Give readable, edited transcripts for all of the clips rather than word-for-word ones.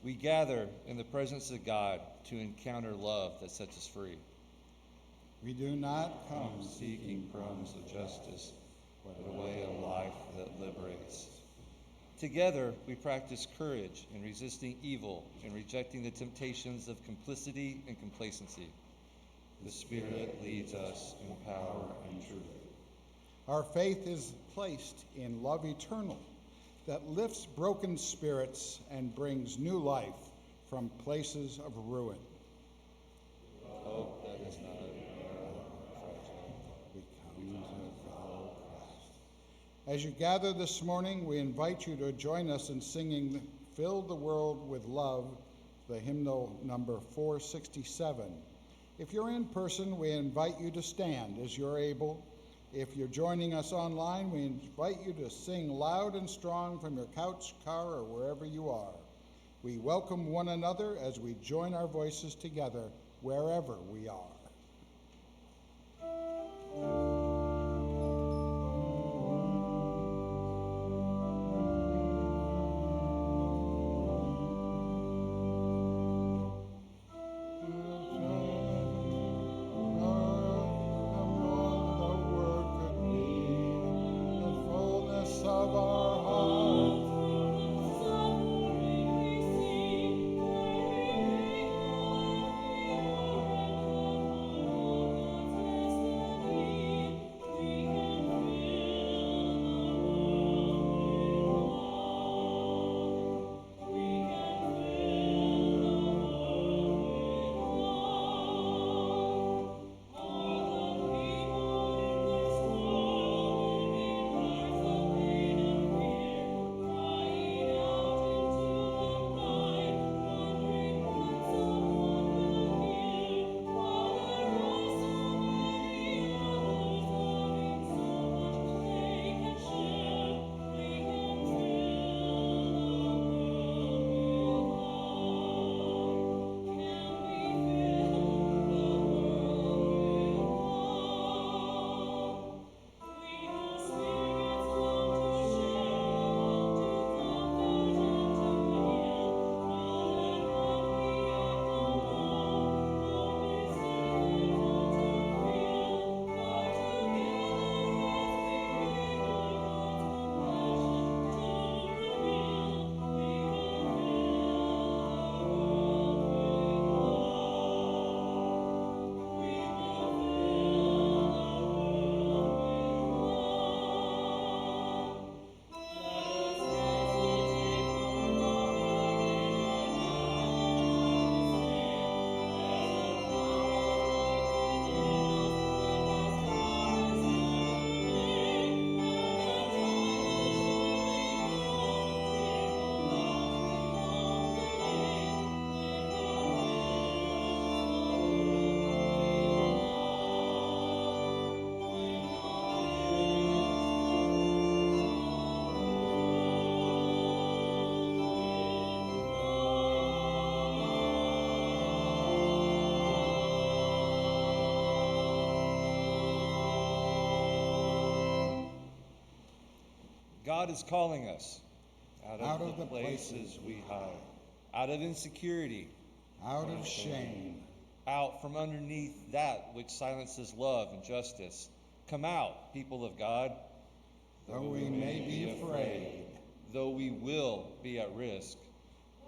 We gather in the presence of God to encounter love that sets us free. We do not come Seeking crumbs of justice, but a way of life that liberates. Together, we practice courage in resisting evil and rejecting the temptations of complicity and complacency. The Spirit leads us in power and truth. Our faith is placed in love eternal that lifts broken spirits and brings new life from places of ruin. Hope that is not We come to follow Christ. As you gather this morning, we invite you to join us in singing Fill the World with Love, the hymnal number 467. If you're in person, we invite you to stand as you're able. If you're joining us online, we invite you to sing loud and strong from your couch, car, or wherever you are. We welcome one another as we join our voices together wherever we are. God is calling us out of the places we hide, out of insecurity, Out of shame, out from underneath that which silences love and justice. Come out, people of God. though we may be afraid, Though we will be at risk,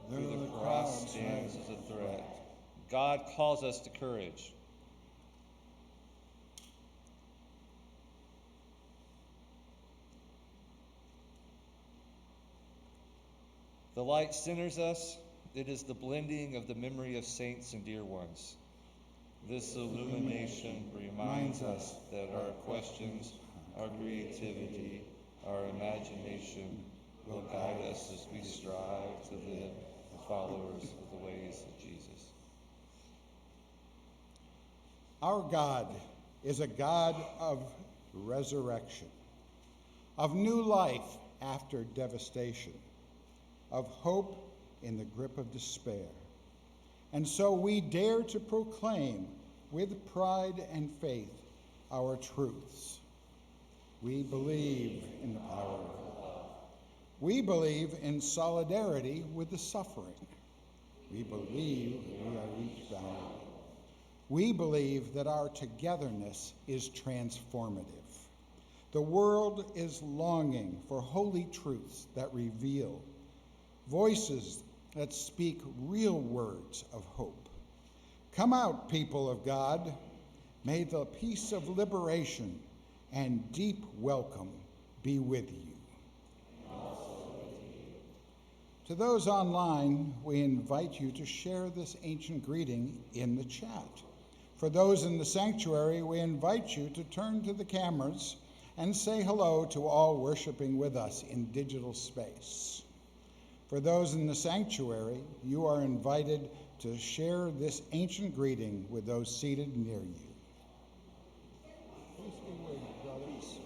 though the the cross crowd stands as a threat. God calls us to courage. The light centers us. It is the blending of the memory of saints and dear ones. This illumination reminds us that our questions, our creativity, our imagination will guide us as we strive to live as followers of the ways of Jesus. Our God is a God of resurrection, of new life after devastation, of hope in the grip of despair. And so we dare to proclaim with pride and faith our truths. We believe in the power of love. We believe in solidarity with the suffering. We believe we are each valuable. We believe that our togetherness is transformative. The world is longing for holy truths that reveal, voices that speak real words of hope. Come out, people of God. May the peace of liberation and deep welcome be with you. To those online, we invite you to share this ancient greeting in the chat. For those in the sanctuary, we invite you to turn to the cameras and say hello to all worshiping with us in digital space. For those in the sanctuary, you are invited to share this ancient greeting with those seated near you. Please be with brothers.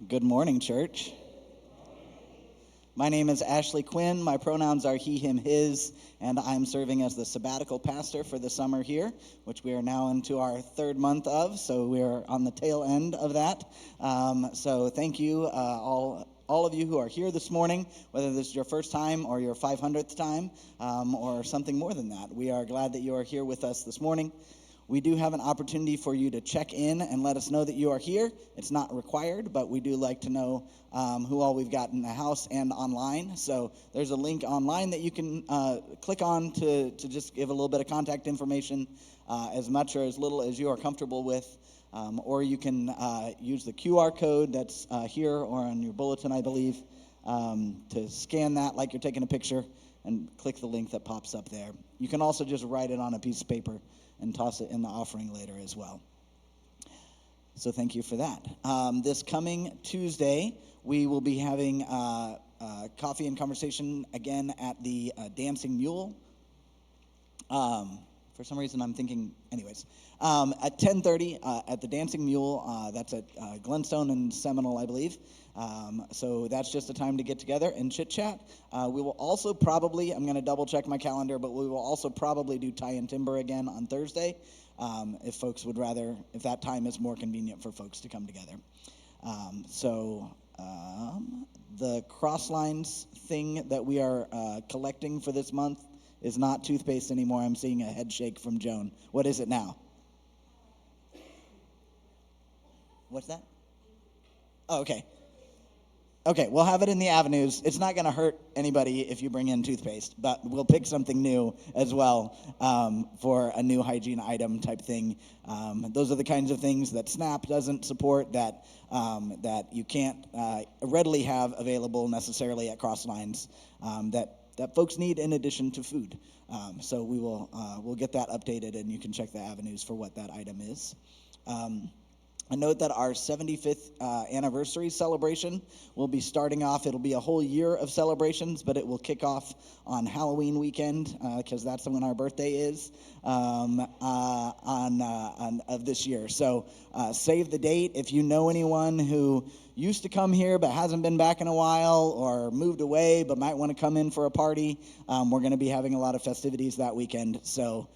Good morning, church. My name is Ashley Quinn. My pronouns are he, him, his, and I'm serving as the Sabbatical pastor for the summer here, which we are now into our third month of, so we are on the tail end of that. So thank you, all of you who are here this morning, whether this is your first time or your 500th time, or something more than that. We are glad that you are here with us this morning. We do have an opportunity for you to check in and let us know that you are here. It's not required, but we do like to know who all we've got in the house and online. So there's a link online that you can click on to just give a little bit of contact information, as much or as little as you are comfortable with. Or you can use the QR code that's here or on your bulletin, I believe, to scan that like you're taking a picture and click the link that pops up there. You can also just write it on a piece of paper and toss it in the offering later as well. So thank you for that. This coming Tuesday, we will be having coffee and conversation again at the Dancing Mule. For some reason, I'm thinking, anyways. At 10:30 at the Dancing Mule, that's at Glenstone and Seminole, I believe. So that's just a time to get together and chit-chat. We will also probably, I'm going to double-check my calendar, but we will also probably do Tie and Timber again on Thursday, if folks would rather, if that time is more convenient for folks to come together. The crosslines thing that we are collecting for this month is not toothpaste anymore. I'm seeing a head shake from Joan. What is it now? What's that? Oh, okay. Okay, we'll have it in the avenues. It's not going to hurt anybody if you bring in toothpaste, but we'll pick something new as well for a new hygiene item type thing. Those are the kinds of things that SNAP doesn't support, that you can't readily have available necessarily at cross lines, that folks need in addition to food. So we'll get that updated, and you can check the avenues for what that item is. I note that our 75th anniversary celebration will be starting off. It'll be a whole year of celebrations, but it will kick off on Halloween weekend because that's when our birthday is of this year. So save the date. If you know anyone who used to come here but hasn't been back in a while, or moved away but might want to come in for a party, we're going to be having a lot of festivities that weekend. So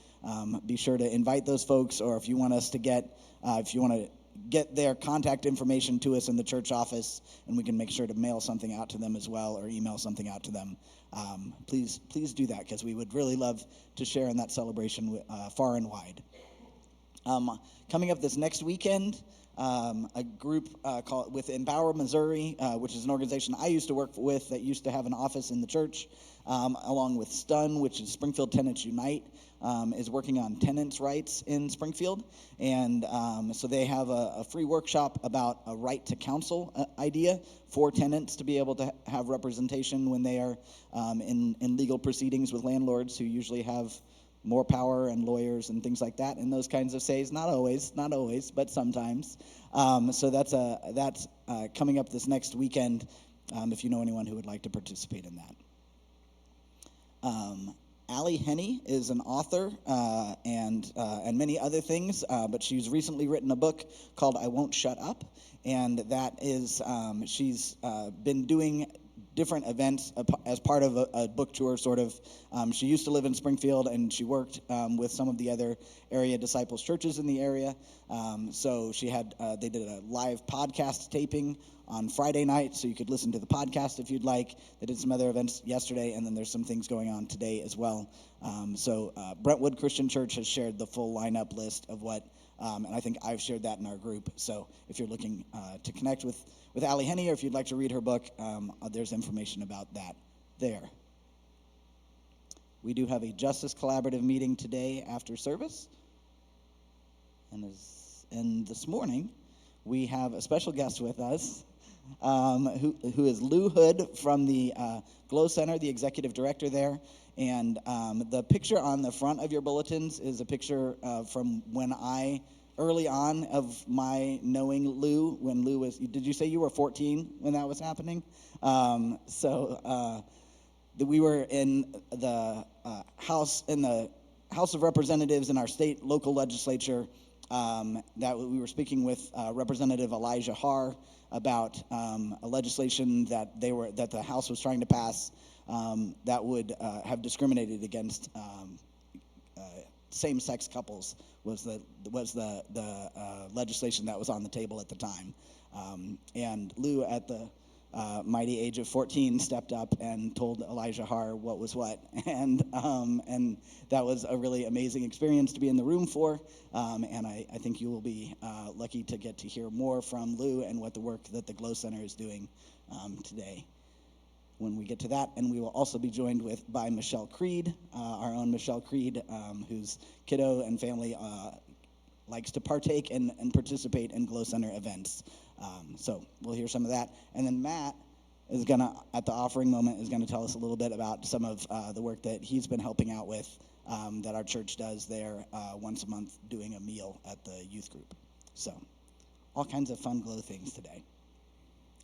be sure to invite those folks, or if you want us to get their contact information to us in the church office, and we can make sure to mail something out to them as well, or email something out to them. Please do that, because we would really love to share in that celebration far and wide. Coming up this next weekend, a group called with Empower Missouri, which is an organization I used to work with that used to have an office in the church, along with STUN, which is Springfield Tenants Unite, is working on tenants' rights in Springfield. And so they have a free workshop about a right to counsel idea for tenants to be able to have representation when they are in legal proceedings with landlords who usually have more power and lawyers and things like that, and those kinds of says. Not always, but sometimes. So that's coming up this next weekend, if you know anyone who would like to participate in that. Allie Henney is an author and many other things, but she's recently written a book called I Won't Shut Up, and that is, she's been doing different events as part of a book tour, sort of. She used to live in Springfield, and she worked with some of the other area disciples churches in the area. So she had, they did a live podcast taping on Friday night, so you could listen to the podcast if you'd like. They did some other events yesterday, and then there's some things going on today as well. So Brentwood Christian Church has shared the full lineup list of what, and I think I've shared that in our group. So if you're looking to connect with Allie Henney, or if you'd like to read her book, there's information about that there. We do have a Justice Collaborative meeting today after service. And this morning, we have a special guest with us, who is Lou Hood from the Glow Center, the executive director there. And the picture on the front of your bulletins is a picture from when early on of my knowing Lou, when Lou was, did you say you were 14 when that was happening? We were in the House of Representatives in our state local legislature, that we were speaking with Representative Elijah Har about a legislation that the House was trying to pass that would have discriminated against same-sex couples. Was the legislation that was on the table at the time. And Lou, at the mighty age of 14, stepped up and told Elijah Har what was what. And that was a really amazing experience to be in the room for. And I think you will be lucky to get to hear more from Lou and what the work that the Glow Center is doing today when we get to that. And we will also be joined by Michelle Creed, our own Michelle Creed, whose kiddo and family likes to partake and participate in Glow Center events. So we'll hear some of that. And then Matt is gonna, at the offering moment, is gonna tell us a little bit about some of the work that he's been helping out with, that our church does there once a month, doing a meal at the youth group. So all kinds of fun Glow things today.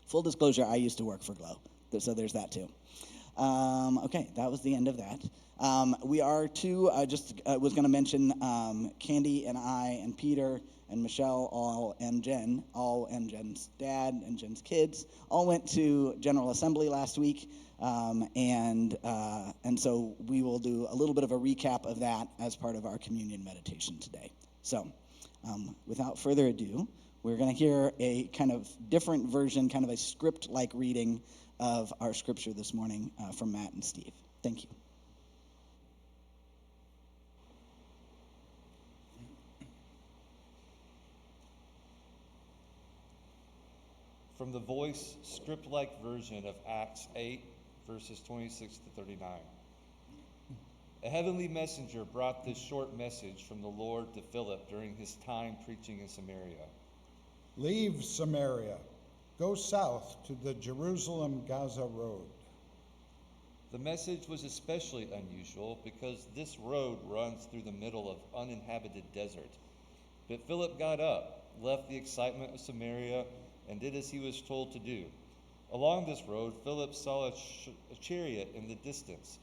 Full disclosure, I used to work for Glow, so there's that too. Okay, that was the end of that. We are too, I just was going to mention Candy and I and Peter and Michelle and Jen's dad and Jen's kids all went to General Assembly last week, and so we will do a little bit of a recap of that as part of our communion meditation today. So without further ado, we're going to hear a kind of different version, kind of a script-like reading of our scripture this morning from Matt and Steve. Thank you. from the Voice script-like version of Acts 8, verses 26 to 39. A heavenly messenger brought this short message from the Lord to Philip during his time preaching in Samaria. Leave Samaria, go south to the Jerusalem-Gaza road. The message was especially unusual because this road runs through the middle of uninhabited desert. But Philip got up, left the excitement of Samaria, and did as he was told to do. Along this road, Philip saw a chariot in the distance.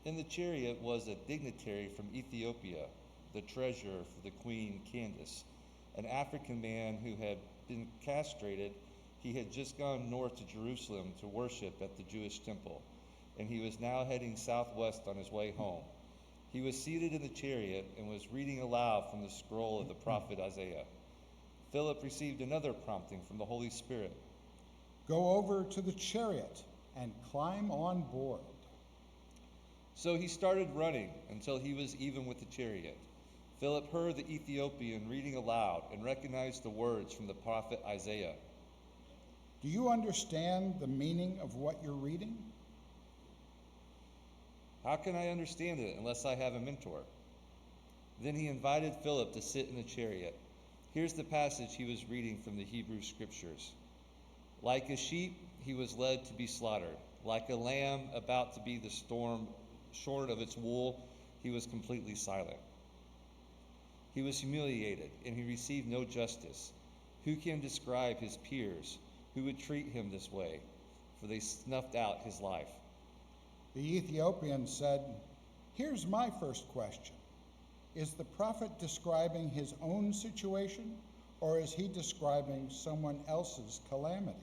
In the chariot was a dignitary from Ethiopia, the treasurer for the queen Candace, an African man who had been castrated. He had just gone north to Jerusalem to worship at the Jewish temple, and he was now heading southwest on his way home. He was seated in the chariot and was reading aloud from the scroll of the prophet Isaiah. Philip received another prompting from the Holy Spirit. Go over to the chariot and climb on board. So he started running until he was even with the chariot. Philip heard the Ethiopian reading aloud and recognized the words from the prophet Isaiah. Do you understand the meaning of what you're reading? How can I understand it unless I have a mentor? Then he invited Philip to sit in the chariot. Here's the passage he was reading from the Hebrew scriptures. Like a sheep, he was led to be slaughtered. Like a lamb about to be shorn of its wool, he was completely silent. He was humiliated, and he received no justice. Who can describe his peers? Who would treat him this way? For they snuffed out his life. The Ethiopian said, here's my first question. Is the prophet describing his own situation, or is he describing someone else's calamity?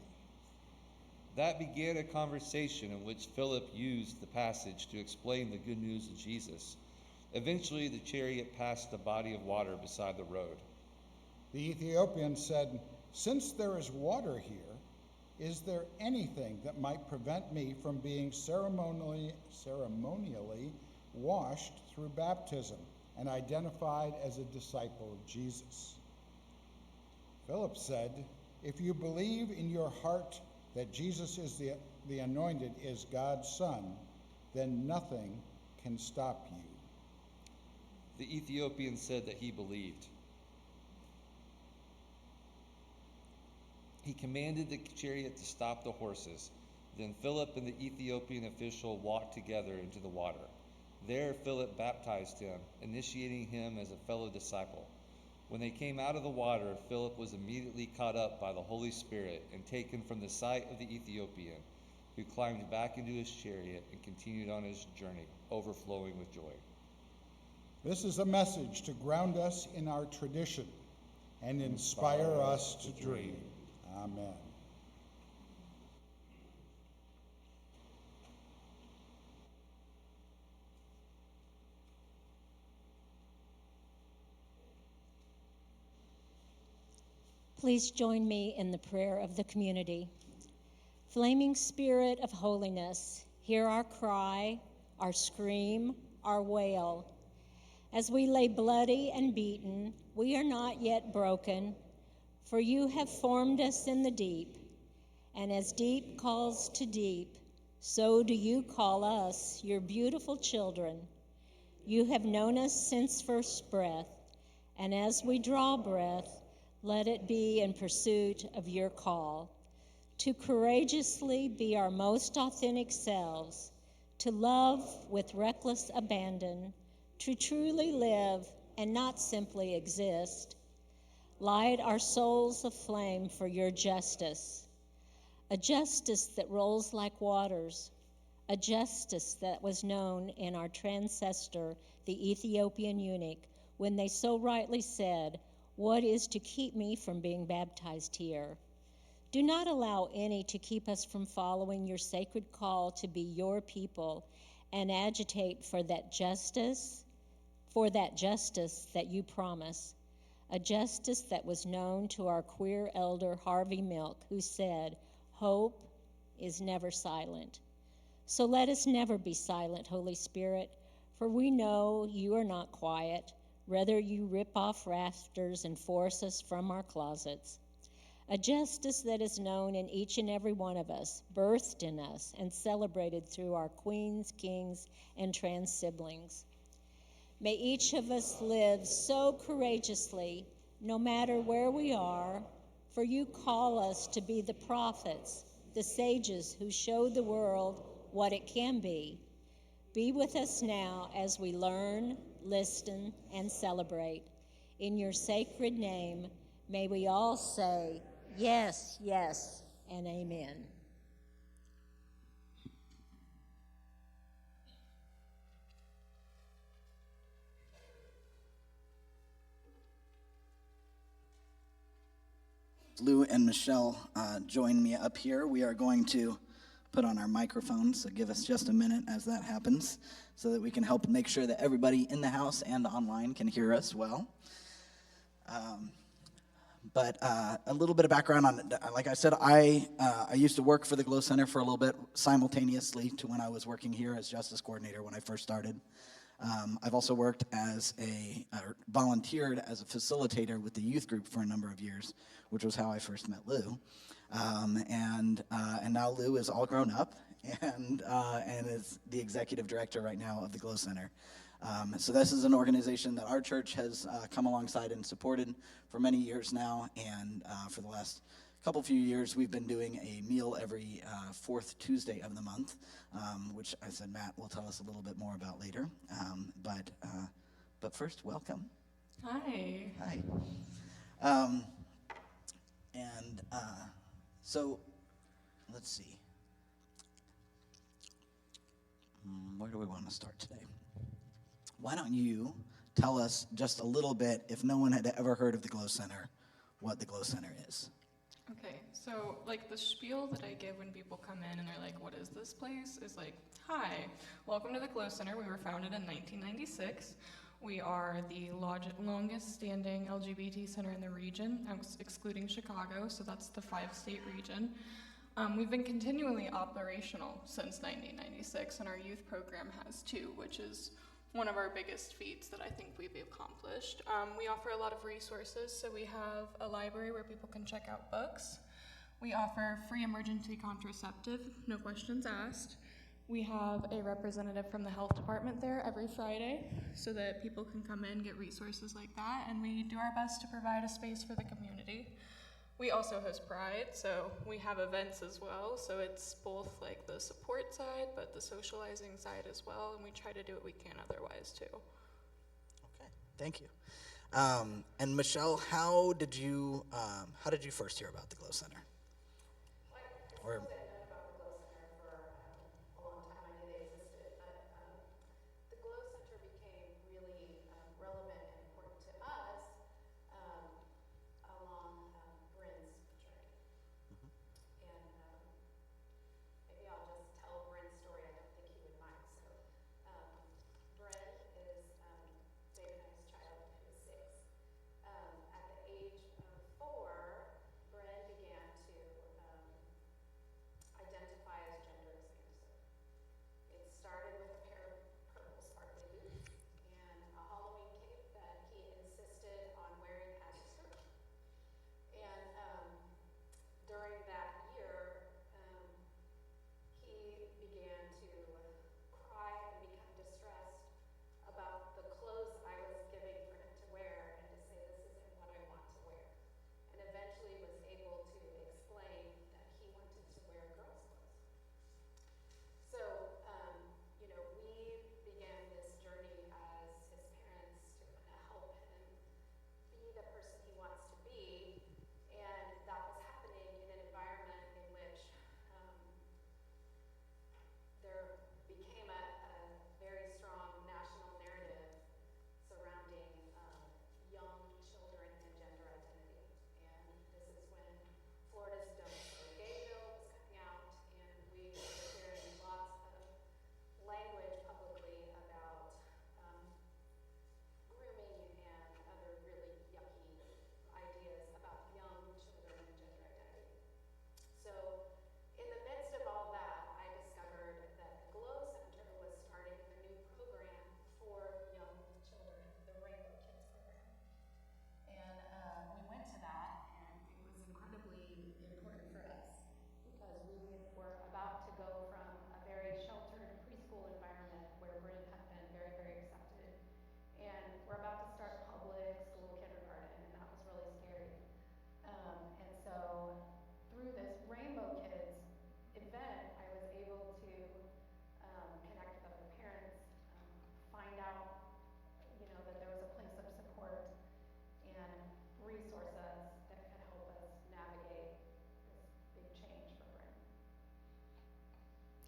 That began a conversation in which Philip used the passage to explain the good news of Jesus. Eventually, the chariot passed a body of water beside the road. The Ethiopian said, since there is water here, is there anything that might prevent me from being ceremonially washed through baptism and identified as a disciple of Jesus? Philip said, if you believe in your heart that Jesus is the anointed is God's Son, then nothing can stop you. The Ethiopian said that he believed. He commanded the chariot to stop the horses. Then Philip and the Ethiopian official walked together into the water. There Philip baptized him, initiating him as a fellow disciple. When they came out of the water, Philip was immediately caught up by the Holy Spirit and taken from the sight of the Ethiopian, who climbed back into his chariot and continued on his journey, overflowing with joy. This is a message to ground us in our tradition and inspire us to dream. Amen. Please join me in the prayer of the community. Flaming Spirit of holiness, hear our cry, our scream, our wail. As we lay bloody and beaten, we are not yet broken, for you have formed us in the deep. And as deep calls to deep, so do you call us, your beautiful children. You have known us since first breath, and as we draw breath, let it be in pursuit of your call, to courageously be our most authentic selves, to love with reckless abandon, to truly live and not simply exist. Light our souls aflame for your justice, a justice that rolls like waters, a justice that was known in our ancestor, the Ethiopian eunuch, when they so rightly said, what is to keep me from being baptized here? Do not allow any to keep us from following your sacred call to be your people and agitate for that justice that you promise, a justice that was known to our queer elder Harvey Milk, who said, hope is never silent. So let us never be silent, Holy Spirit, for we know you are not quiet. Rather, you rip off rafters and force us from our closets. a justice that is known in each and every one of us, birthed in us, and celebrated through our queens, kings, and trans siblings. May each of us live so courageously, no matter where we are, for you call us to be the prophets, the sages who show the world what it can be. Be with us now as we learn, listen, and celebrate. In your sacred name, may we all say, yes, yes, and amen. Lou and Michelle join me up here. We are going to put on our microphones, so give us just a minute as that happens so that we can help make sure that everybody in the house and online can hear us well. But a little bit of background on, like I said, I used to work for the Glow Center for a little bit simultaneously to when I was working here as justice coordinator when I first started. I've also worked volunteered as a facilitator with the youth group for a number of years, which was how I first met Lou. And now Lou is all grown up and is the executive director right now of the Glow Center. So this is an organization that our church has come alongside and supported for many years now, and for the last few years we've been doing a meal every fourth Tuesday of the month, which I said Matt will tell us a little bit more about later. But first, welcome. Hi. Hi. So let's see. Where do we want to start today? Why don't you tell us just a little bit, if no one had ever heard of the Glow Center, what the Glow Center is? Okay, so like the spiel that I give when people come in and they're like, what is this place? Is like, hi, welcome to the Glow Center. We were founded in 1996. We are the longest standing LGBT center in the region, excluding Chicago, so that's the 5-state region. We've been continually operational since 1996, and our youth program has too, which is one of our biggest feats that I think we've accomplished. We offer a lot of resources, so we have a library where people can check out books. We offer free emergency contraceptive, no questions asked. We have a representative from the health department there every Friday so that people can come in, get resources like that, and we do our best to provide a space for the community. We also host Pride, so we have events as well, so it's both like the support side, but the socializing side as well, and we try to do what we can otherwise too. Okay, thank you. And Michelle, how did you first hear about the Glow Center? Or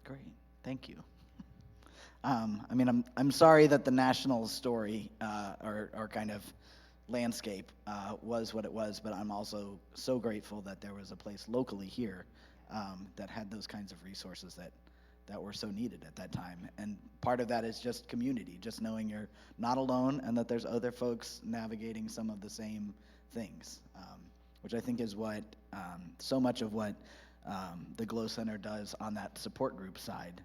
Great, thank you. I mean, I'm sorry that the national story or kind of landscape was what it was, but I'm also so grateful that there was a place locally here that had those kinds of resources that were so needed at that time. And part of that is just community, just knowing you're not alone and that there's other folks navigating some of the same things, which I think is what so much of what the Glow Center does on that support group side.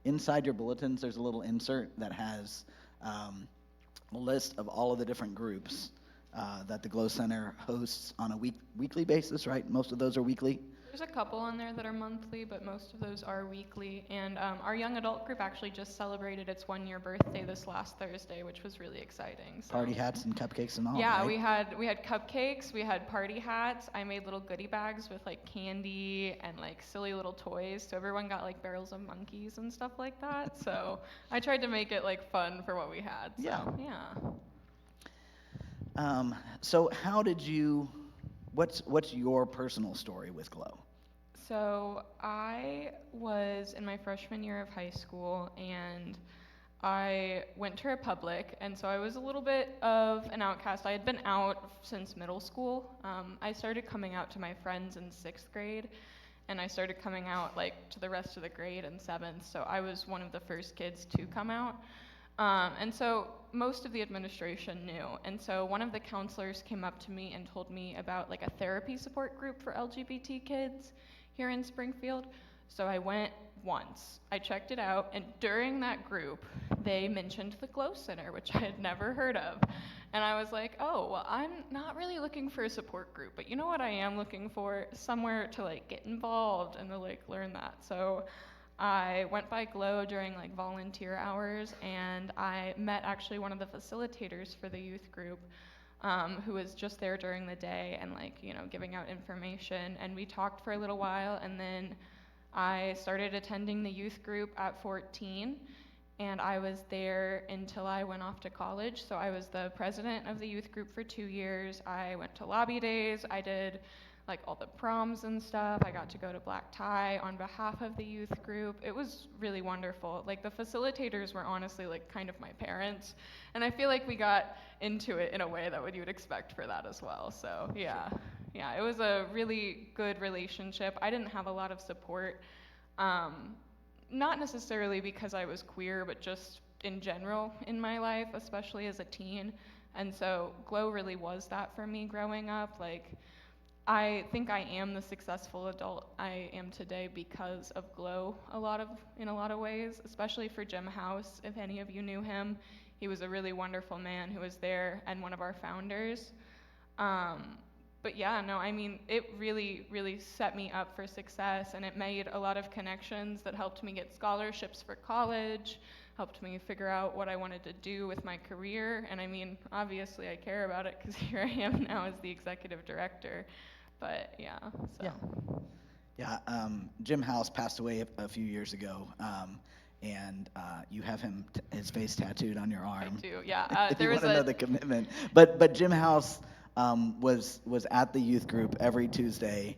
Inside your bulletins, there's a little insert that has a list of all of the different groups that the Glow Center hosts on a weekly basis, right? Most of those are weekly. There's a couple on there that are monthly, but most of those are weekly. And our young adult group actually just celebrated its 1-year birthday this last Thursday, which was really exciting. So. Party hats and cupcakes and all. Yeah, right? we had cupcakes, we had party hats. I made little goodie bags with like candy and like silly little toys. So everyone got like barrels of monkeys and stuff like that. So I tried to make it like fun for what we had. So, yeah. So how did you? What's your personal story with Glow? So I was in my freshman year of high school, and I went to Republic, and so I was a little bit of an outcast. I had been out since middle school. I started coming out to my friends in 6th grade, and I started coming out like to the rest of the grade in 7th, so I was one of the first kids to come out. And so most of the administration knew. And so one of the counselors came up to me and told me about like a therapy support group for LGBT kids here in Springfield. So I went once. I checked it out, and during that group, they mentioned the Glow Center, which I had never heard of. And I was like, oh, well, I'm not really looking for a support group, but you know what I am looking for? Somewhere to like get involved and to like learn that. So I went by Glow during like volunteer hours, and I met actually one of the facilitators for the youth group, who was just there during the day and like, you know, giving out information. And we talked for a little while, and then I started attending the youth group at 14, and I was there until I went off to college. So I was the president of the youth group for 2 years. I went to lobby days. I did like all the proms and stuff. I got to go to Black Tie on behalf of the youth group. It was really wonderful. Like the facilitators were honestly like kind of my parents, and I feel like we got into it in a way that you would expect for that as well. So yeah, it was a really good relationship. I didn't have a lot of support, not necessarily because I was queer, but just in general in my life, especially as a teen. And so Glow really was that for me growing up. Like, I think I am the successful adult I am today because of Glow in a lot of ways, especially for Jim House. If any of you knew him, he was a really wonderful man who was there and one of our founders. But yeah, no, I mean, it really, really set me up for success, and it made a lot of connections that helped me get scholarships for college, helped me figure out what I wanted to do with my career. And I mean, obviously I care about it because here I am now as the executive director. But yeah, so. Yeah, Jim House passed away a few years ago, and you have his face tattooed on your arm. I do, yeah. If there you was want to know the commitment. But Jim House was at the youth group every Tuesday,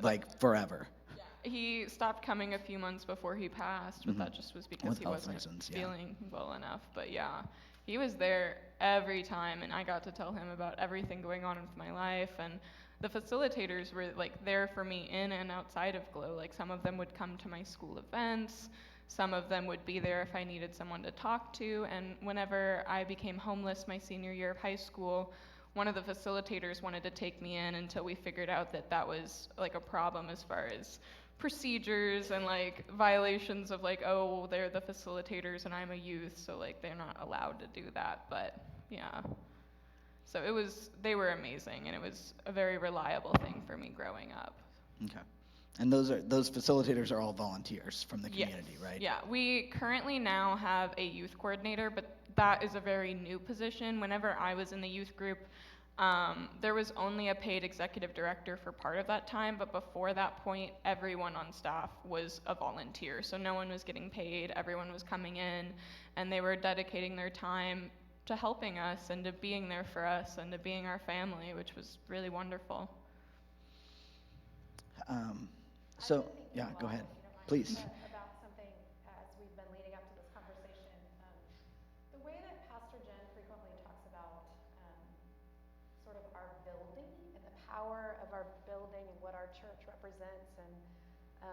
like forever. Yeah, he stopped coming a few months before he passed, but that just was because With he health wasn't reasons, yeah. feeling well enough. But yeah, he was there every time, and I got to tell him about everything going on with my life. And the facilitators were like there for me in and outside of Glow. Like some of them would come to my school events, some of them would be there if I needed someone to talk to. And whenever I became homeless my senior year of high school, one of the facilitators wanted to take me in until we figured out that was like a problem as far as procedures and like violations of like, oh, they're the facilitators and I'm a youth, so like they're not allowed to do that. But yeah. So they were amazing, and it was a very reliable thing for me growing up. Okay. And those facilitators are all volunteers from the community, Yes. right? Yeah, we currently now have a youth coordinator, but that is a very new position. Whenever I was in the youth group, there was only a paid executive director for part of that time, but before that point, everyone on staff was a volunteer. So no one was getting paid, everyone was coming in, and they were dedicating their time to helping us and to being there for us and to being our family, which was really wonderful. So, yeah, go ahead, please. About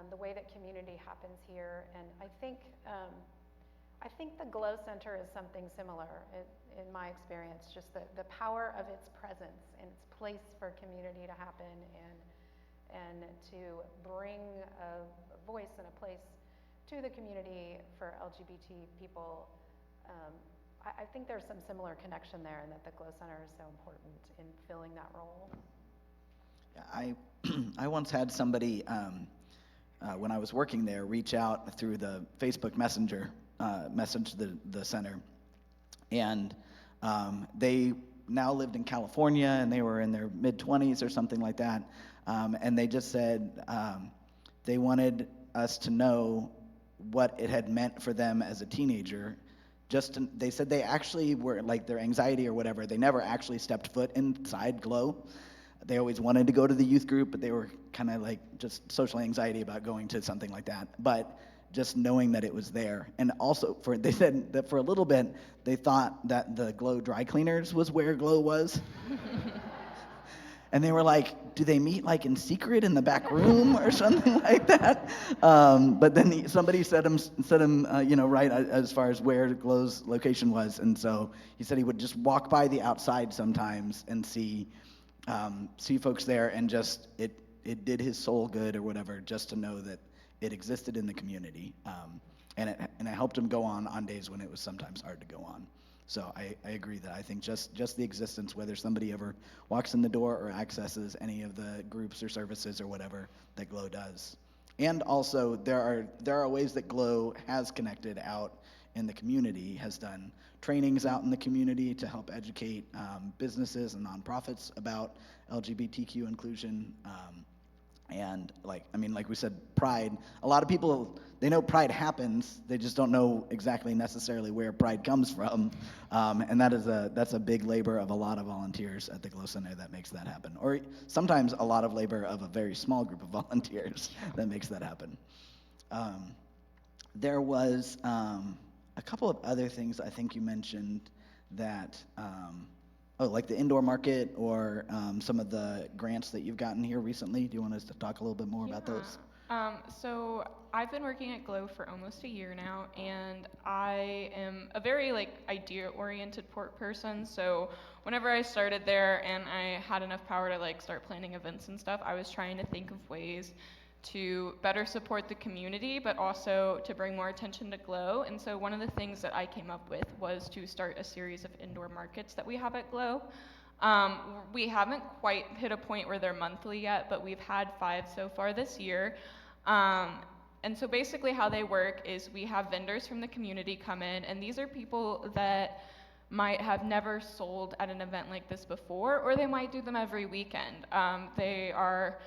the way that community happens here. And I think the Glow Center is something similar in my experience, just the power of its presence and its place for community to happen and to bring a voice and a place to the community for LGBT people. I think there's some similar connection there, and that the Glow Center is so important in filling that role. Yeah, I once had somebody, when I was working there, reach out through the Facebook Messenger, message the center. And they now lived in California, and they were in their mid-20s or something like that. And they just said they wanted us to know what it had meant for them as a teenager. They said they actually were, like, their anxiety or whatever, they never actually stepped foot inside Glow. They always wanted to go to the youth group, but they were kind of like just social anxiety about going to something like that. But just knowing that it was there. And also, they said that for a little bit, they thought that the Glow dry cleaners was where Glow was. And they were like, do they meet like in secret in the back room or something like that? But then somebody set him right as far as where Glow's location was. And so he said he would just walk by the outside sometimes and see folks there, and just it did his soul good or whatever, just to know that it existed in the community. And it helped him go on days when it was sometimes hard to go on. So I agree that I think just the existence, whether somebody ever walks in the door or accesses any of the groups or services or whatever that Glow does. And also there are ways that Glow has connected out in the community, has done trainings out in the community to help educate businesses and nonprofits about LGBTQ inclusion. And like we said, Pride, a lot of people, they know Pride happens, they just don't know exactly necessarily where Pride comes from. And that's a big labor of a lot of volunteers at the Glow Center that makes that happen. Or sometimes a lot of labor of a very small group of volunteers that makes that happen. There was a couple of other things I think you mentioned that, like the indoor market, or some of the grants that you've gotten here recently. Do you want us to talk a little bit more about those? So I've been working at Glow for almost a year now, and I am a very idea-oriented person. So whenever I started there and I had enough power to start planning events and stuff, I was trying to think of ways to better support the community, but also to bring more attention to Glow. And so one of the things that I came up with was to start a series of indoor markets that we have at Glow. We haven't quite hit a point where they're monthly yet, but we've had 5 so far this year. And so basically how they work is we have vendors from the community come in, and these are people that might have never sold at an event like this before, or they might do them every weekend. They are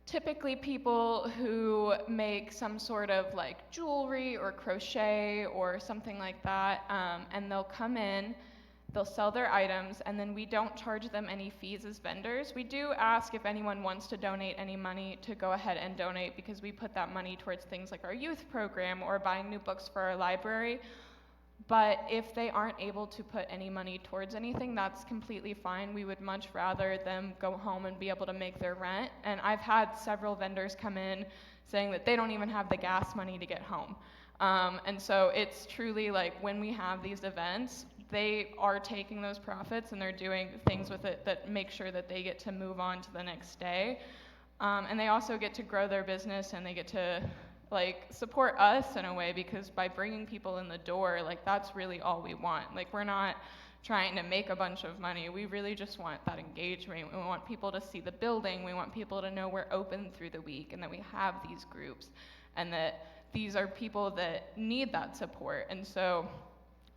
typically people who make some sort of jewelry or crochet or something like that, and they'll come in, they'll sell their items, and then we don't charge them any fees as vendors. We do ask if anyone wants to donate any money to go ahead and donate, because we put that money towards things like our youth program or buying new books for our library. But if they aren't able to put any money towards anything, that's completely fine. We would much rather them go home and be able to make their rent. And I've had several vendors come in saying that they don't even have the gas money to get home. And so it's truly when we have these events, they are taking those profits and they're doing things with it that make sure that they get to move on to the next day. And they also get to grow their business, and they get to support us in a way, because by bringing people in the door, that's really all we want. We're not trying to make a bunch of money. We really just want that engagement. We want people to see the building. We want people to know we're open through the week and that we have these groups, and that these are people that need that support. And so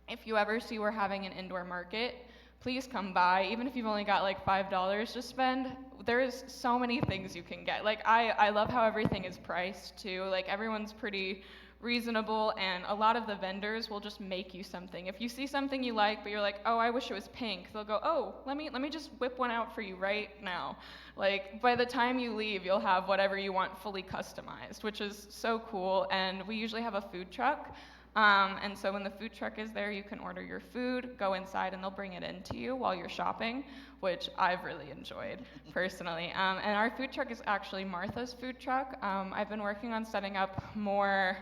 if you ever see we're having an indoor market, please come by. Even if you've only got $5 to spend, there's so many things you can get. I love how everything is priced too. Everyone's pretty reasonable, and a lot of the vendors will just make you something. If you see something you like, but you're like, oh, I wish it was pink, they'll go, oh, let me just whip one out for you right now. By the time you leave, you'll have whatever you want fully customized, which is so cool. And we usually have a food truck. And so when the food truck is there, you can order your food, go inside, and they'll bring it in to you while you're shopping, which I've really enjoyed personally. And our food truck is actually Martha's food truck. I've been working on setting up more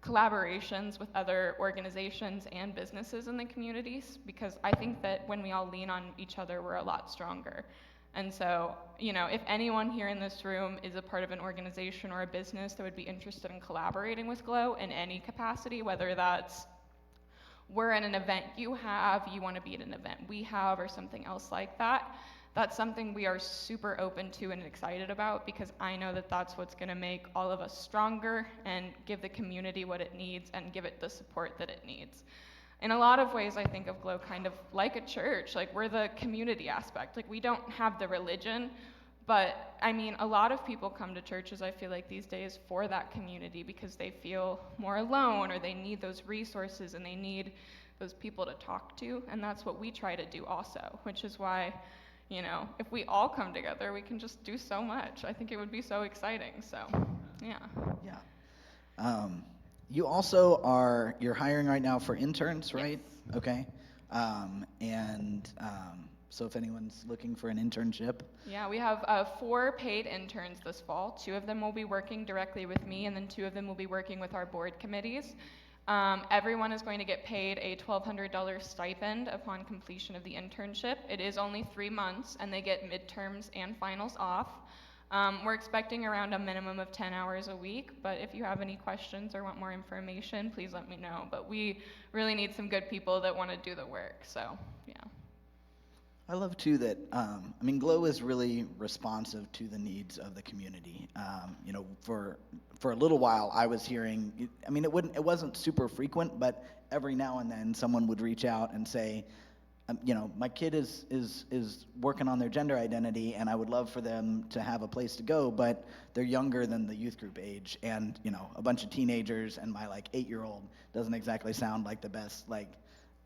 collaborations with other organizations and businesses in the communities, because I think that when we all lean on each other, we're a lot stronger. And so, if anyone here in this room is a part of an organization or a business that would be interested in collaborating with GLOW in any capacity, whether that's we're in an event you want to be at an event we have, or something else like that, that's something we are super open to and excited about, because I know that that's what's going to make all of us stronger and give the community what it needs and give it the support that it needs. In a lot of ways, I think of GLOW kind of like a church. Like, we're the community aspect. Like, we don't have the religion, but I mean, a lot of people come to churches, I feel like these days, for that community, because they feel more alone, or they need those resources and they need those people to talk to. And that's what we try to do also, which is why, if we all come together, we can just do so much. I think it would be so exciting. So, yeah. Yeah. You you're hiring right now for interns, right? Yes. Okay. So if anyone's looking for an internship. Yeah, we have 4 paid interns this fall. 2 of them will be working directly with me, and then 2 of them will be working with our board committees. Everyone is going to get paid a $1,200 stipend upon completion of the internship. It is only 3 months, and they get midterms and finals off. We're expecting around a minimum of 10 hours a week, but if you have any questions or want more information, please let me know. But we really need some good people that want to do the work, so yeah. I love too that, GLOW is really responsive to the needs of the community. For a little while I was hearing, it wasn't super frequent, but every now and then someone would reach out and say, my kid is working on their gender identity, and I would love for them to have a place to go, but they're younger than the youth group age, and a bunch of teenagers, and my 8-year-old doesn't exactly sound like the best,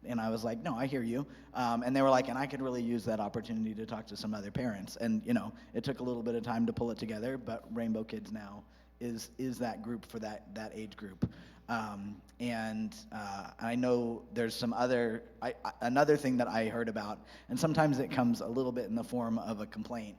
and I was like, no, I hear you. And they were like, and I could really use that opportunity to talk to some other parents. And it took a little bit of time to pull it together, but Rainbow Kids Now is that group for that age group. I know there's some another thing that I heard about, and sometimes it comes a little bit in the form of a complaint,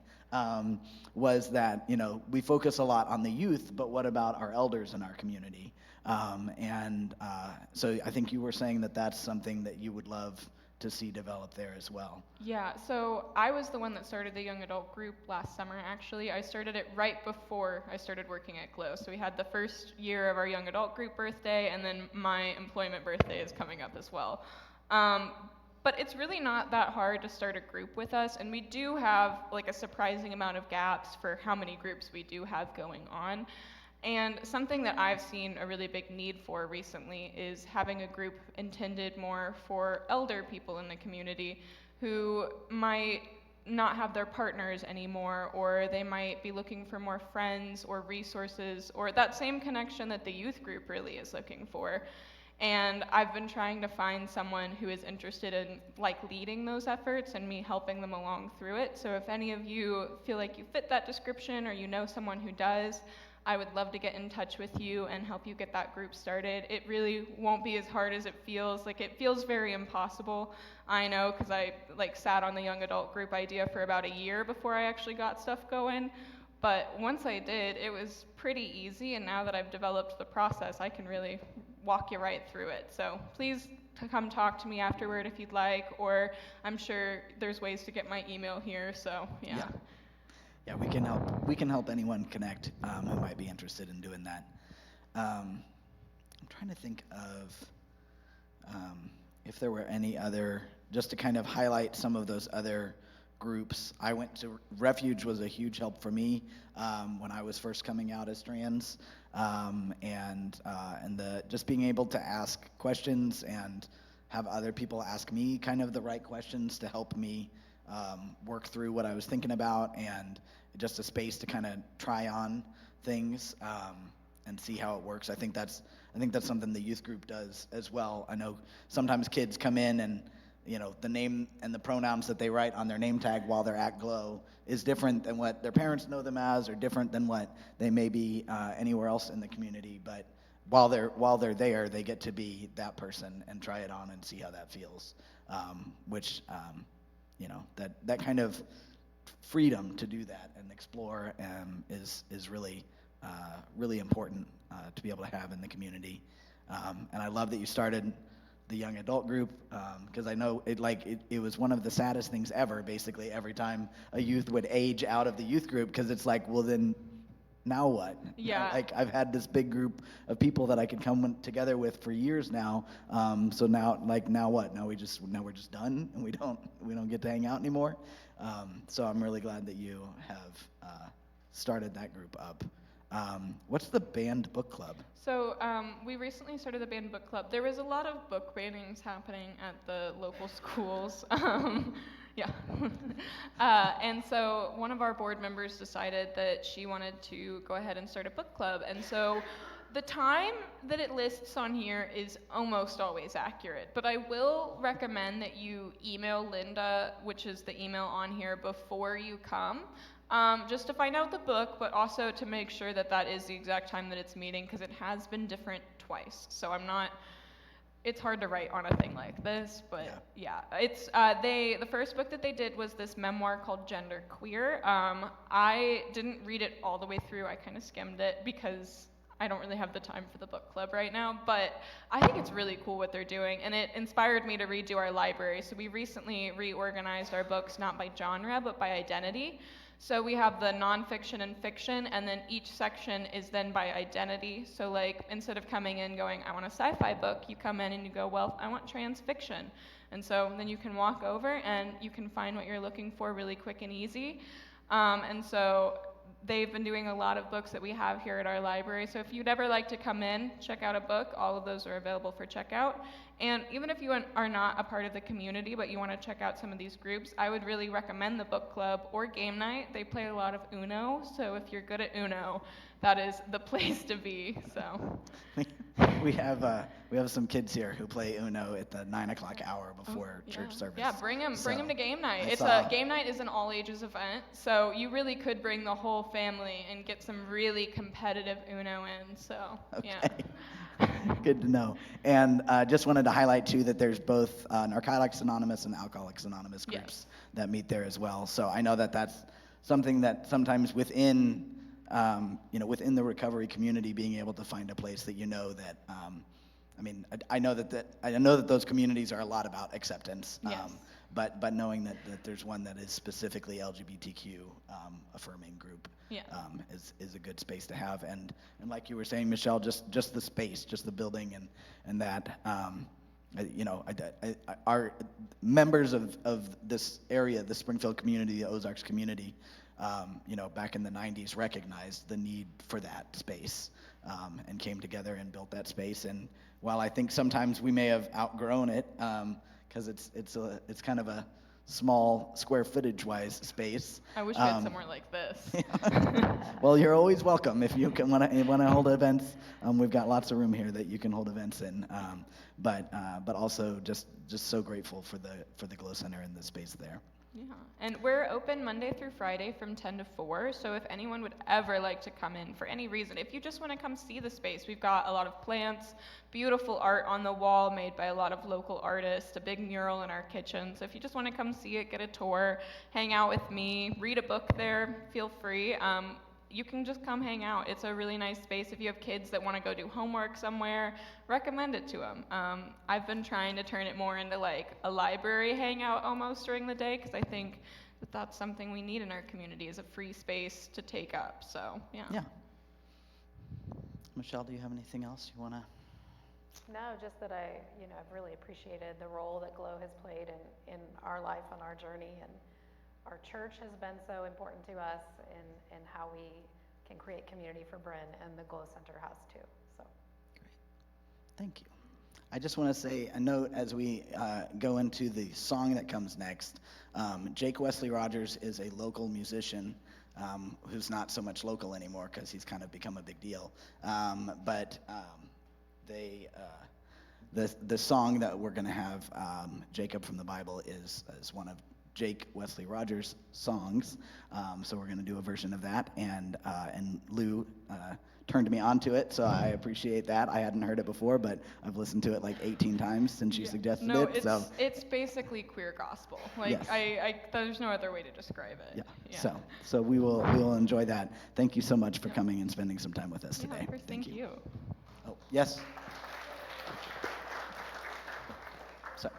was that, we focus a lot on the youth, but what about our elders in our community? So I think you were saying that that's something that you would love to see develop there as well. Yeah, so I was the one that started the young adult group last summer, actually. I started it right before I started working at GLOW. So we had the first year of our young adult group birthday, and then my employment birthday is coming up as well. But it's really not that hard to start a group with us, and we do have a surprising amount of gaps for how many groups we do have going on. And something that I've seen a really big need for recently is having a group intended more for elder people in the community who might not have their partners anymore, or they might be looking for more friends or resources, or that same connection that the youth group really is looking for. And I've been trying to find someone who is interested in leading those efforts and me helping them along through it. So if any of you feel like you fit that description, or you know someone who does, I would love to get in touch with you and help you get that group started. It really won't be as hard as it feels. It feels very impossible. I know, because I sat on the young adult group idea for about a year before I actually got stuff going. But once I did, it was pretty easy, and now that I've developed the process, I can really walk you right through it. So please come talk to me afterward if you'd like, or I'm sure there's ways to get my email here, so yeah. Yeah, we can help anyone connect who might be interested in doing that. I'm trying to think of if there were any other, just to kind of highlight some of those other groups. I went to Refuge was a huge help for me when I was first coming out as trans, and just being able to ask questions and have other people ask me kind of the right questions to help me work through what I was thinking about, and just a space to kind of try on things and see how it works. I think that's something the youth group does as well. I know sometimes kids come in and the name and the pronouns that they write on their name tag while they're at GLOW is different than what their parents know them as, or different than what they may be anywhere else in the community. But while they're there, they get to be that person and try it on and see how that feels, which that kind of freedom to do that and explore is really really important to be able to have in the community. And I love that you started the young adult group, because I know it was one of the saddest things ever, basically, every time a youth would age out of the youth group, because it's like, well, then now what? Yeah. Like, I've had this big group of people that I could come together with for years now. So now what? Now we're just done, and we don't get to hang out anymore. So I'm really glad that you have started that group up. What's the band book club? So we recently started the band book club. There was a lot of book bannings happening at the local schools. Yeah. And so one of our board members decided that she wanted to go ahead and start a book club. And so the time that it lists on here is almost always accurate, but I will recommend that you email Linda, which is the email on here, before you come, just to find out the book, but also to make sure that that is the exact time that it's meeting, because it has been different twice. So it's hard to write on a thing like this, but yeah, it's the first book that they did was this memoir called Gender Queer. I didn't read it all the way through. I kind of skimmed it because I don't really have the time for the book club right now, but I think it's really cool what they're doing, and it inspired me to redo our library. So we recently reorganized our books not by genre, but by identity. So we have the nonfiction and fiction, and then each section is then by identity. So like, instead of coming in going, I want a sci-fi book, you come in and you go, well, I want trans fiction. And so then you can walk over and you can find what you're looking for really quick and easy. And so they've been doing a lot of books that we have here at our library. So if you'd ever like to come in, check out a book, all of those are available for checkout. And even if you are not a part of the community, but you want to check out some of these groups, I would really recommend the book club or game night. They play a lot of Uno, so if you're good at Uno, that is the place to be. So we have some kids here who play Uno at the 9:00 hour before church service. Yeah, bring them to game night. Game night is an all ages event, so you really could bring the whole family and get some really competitive Uno in. So Okay. yeah. Good to know. And just wanted to highlight too that there's both Narcotics Anonymous and Alcoholics Anonymous groups that meet there as well. So I know that that's something that sometimes within within the recovery community, being able to find a place that that I know that those communities are a lot about acceptance. Yes. But knowing that there's one that is specifically LGBTQ affirming group is a good space to have. And like you were saying, Michelle, just the space, just the building and that, our members of this area, the Springfield community, the Ozarks community, back in the 90s recognized the need for that space and came together and built that space. And while I think sometimes we may have outgrown it, because it's kind of a small square footage wise space. I wish we had somewhere like this. Well, you're always welcome if you want to hold events. We've got lots of room here that you can hold events in. But also just so grateful for the Glow Center and the space there. Yeah, and we're open Monday through Friday from 10 to 4, so if anyone would ever like to come in for any reason, if you just want to come see the space, we've got a lot of plants, beautiful art on the wall made by a lot of local artists, a big mural in our kitchen, so if you just want to come see it, get a tour, hang out with me, read a book there, feel free. You can just come hang out. It's a really nice space. If you have kids that want to go do homework somewhere, recommend it to them. I've been trying to turn it more into like a library hangout almost during the day, because I think that that's something we need in our community, is a free space to take up. So yeah. Michelle, do you have anything else you want to? No, just that I've really appreciated the role that Glow has played in our life on our journey, and our church has been so important to us in how we can create community for Bryn, and the Glow Center has too. So Great. Thank you. I just want to say a note as we go into the song that comes next. Jake Wesley Rogers is a local musician who's not so much local anymore because he's kind of become a big deal. But the song that we're going to have, Jacob from the Bible, is one of Jake Wesley Rogers' songs, so we're going to do a version of that, and Lou turned me onto it, so I appreciate that. I hadn't heard it before, but I've listened to it like 18 times since you suggested No, it. So it's basically queer gospel. Like Yes. there's no other way to describe it. yeah. So we will enjoy that. Thank you so much for coming and spending some time with us Yeah, today. of course, thank you. Oh, yes. So,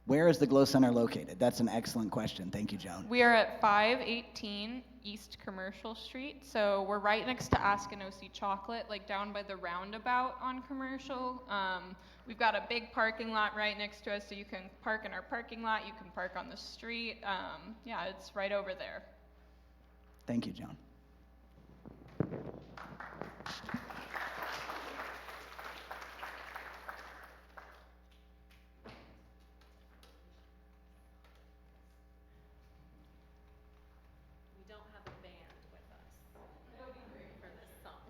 where is the Glow Center located? That's an excellent question. Thank you, Joan. We are at 518 East Commercial Street, so we're right next to Askinosie Chocolate, like down by the roundabout on Commercial. We've got a big parking lot right next to us, so you can park in our parking lot, you can park on the street. Yeah, it's right over there. Thank you, Joan. We don't have a band with us for this song.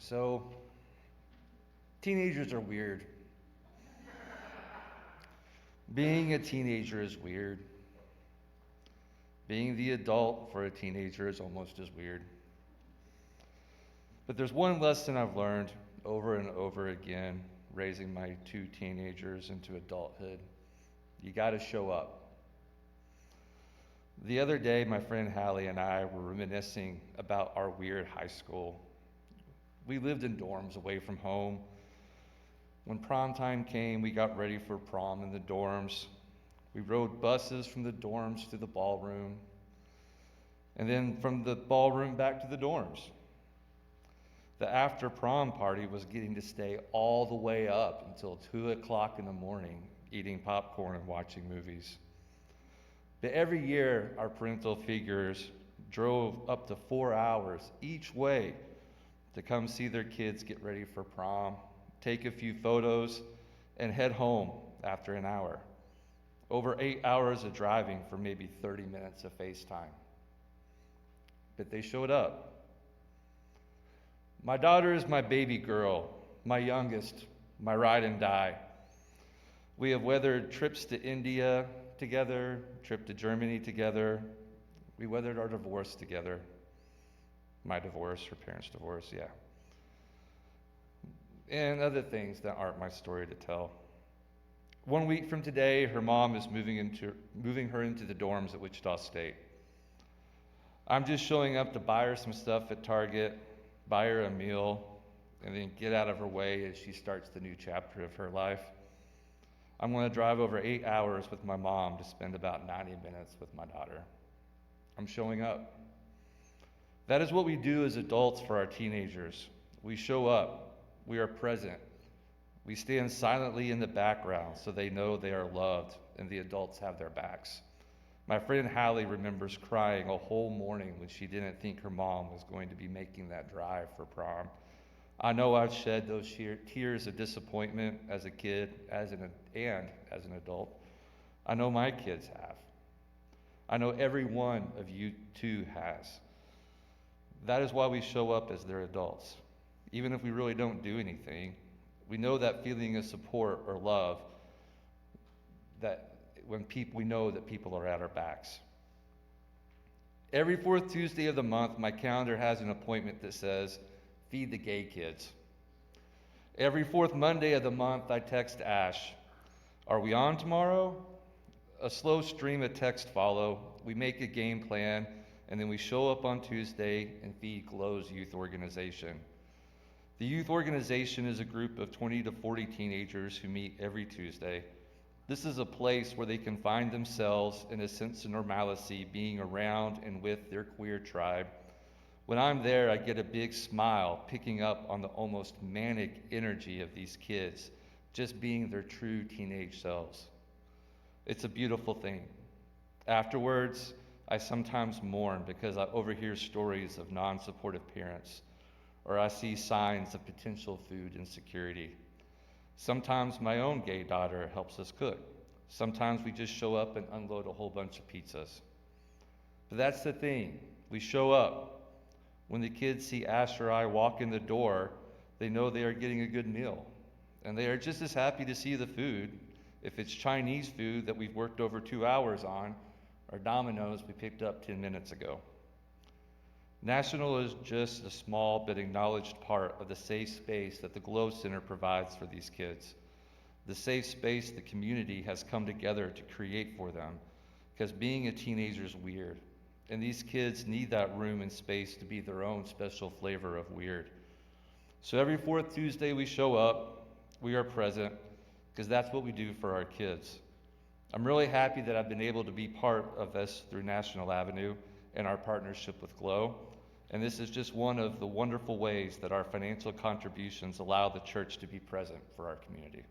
So, teenagers are weird. Being a teenager is weird. Being the adult for a teenager is almost as weird. But there's one lesson I've learned over and over again, raising my 2 teenagers into adulthood. You got to show up. The other day, my friend Hallie and I were reminiscing about our weird high school. We lived in dorms away from home. When prom time came, we got ready for prom in the dorms. We rode buses from the dorms to the ballroom, and then from the ballroom back to the dorms. The after prom party was getting to stay all the way up until 2 o'clock in the morning, eating popcorn and watching movies. But every year, our parental figures drove up to 4 hours each way to come see their kids get ready for prom, take a few photos, and head home after an hour. Over 8 hours of driving for maybe 30 minutes of FaceTime. But they showed up. My daughter is my baby girl, my youngest, my ride and die. We have weathered trips to India together, trip to Germany together. We weathered our divorce together. My divorce, her parents' divorce, yeah. And other things that aren't my story to tell. 1 week from today, her mom is moving her into the dorms at Wichita State. I'm just showing up to buy her some stuff at Target, buy her a meal, and then get out of her way as she starts the new chapter of her life. I'm going to drive over 8 hours with my mom to spend about 90 minutes with my daughter. I'm showing up. That is what we do as adults for our teenagers. We show up. We are present. We stand silently in the background so they know they are loved and the adults have their backs. My friend Hallie remembers crying a whole morning when she didn't think her mom was going to be making that drive for prom. I know I've shed those tears of disappointment as a kid and as an adult. I know my kids have. I know every one of you too has. That is why we show up as their adults. Even if we really don't do anything, we know that feeling of support or love, that when we know that people are at our backs. Every 4th Tuesday of the month, my calendar has an appointment that says, feed the gay kids. Every 4th Monday of the month, I text Ash, are we on tomorrow? A slow stream of texts follow. We make a game plan, and then we show up on Tuesday and feed Glow's youth organization. The youth organization is a group of 20 to 40 teenagers who meet every Tuesday. This is a place where they can find themselves in a sense of normalcy, being around and with their queer tribe. When I'm there, I get a big smile, picking up on the almost manic energy of these kids, just being their true teenage selves. It's a beautiful thing. Afterwards, I sometimes mourn because I overhear stories of non-supportive parents, or I see signs of potential food insecurity. Sometimes my own gay daughter helps us cook. Sometimes we just show up and unload a whole bunch of pizzas. But that's the thing, we show up. When the kids see Ash or I walk in the door, they know they are getting a good meal. And they are just as happy to see the food, if it's Chinese food that we've worked over 2 hours on, or Domino's we picked up 10 minutes ago. National is just a small but acknowledged part of the safe space that the Glow Center provides for these kids. The safe space the community has come together to create for them, because being a teenager is weird, and these kids need that room and space to be their own special flavor of weird. So every 4th Tuesday we show up, we are present, because that's what we do for our kids. I'm really happy that I've been able to be part of this through National Avenue and our partnership with Glow. And this is just one of the wonderful ways that our financial contributions allow the church to be present for our community.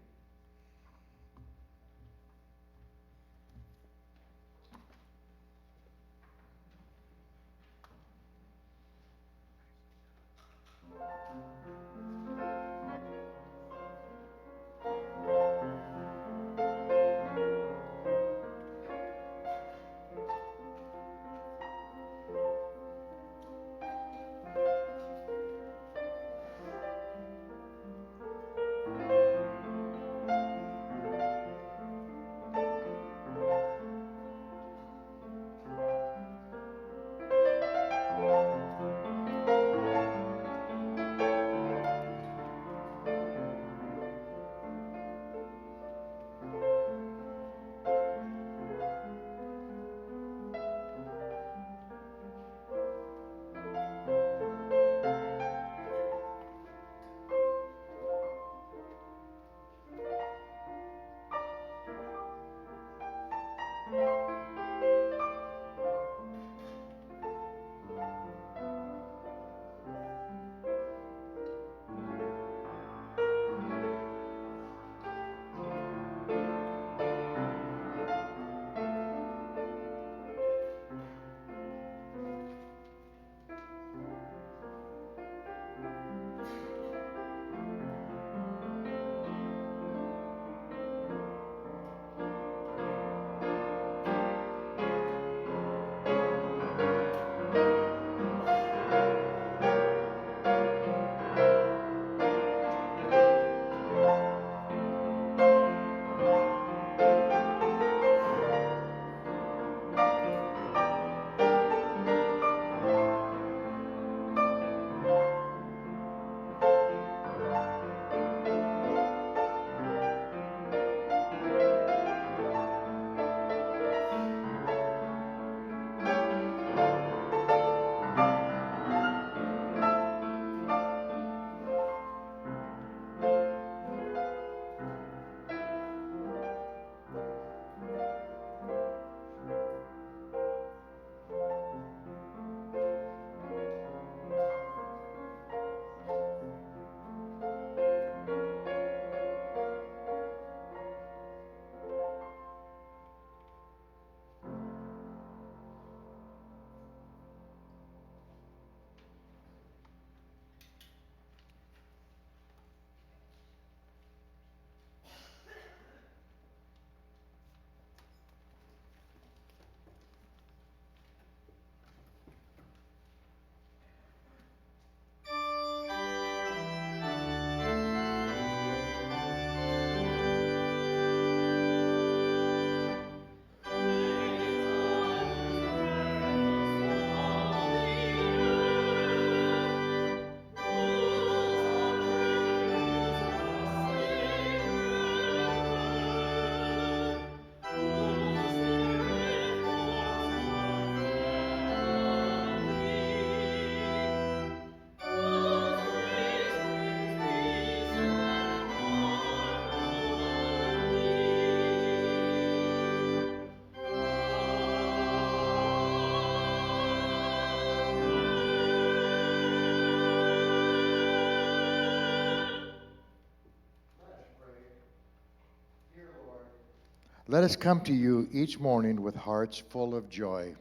Let us come to you each morning with hearts full of joy.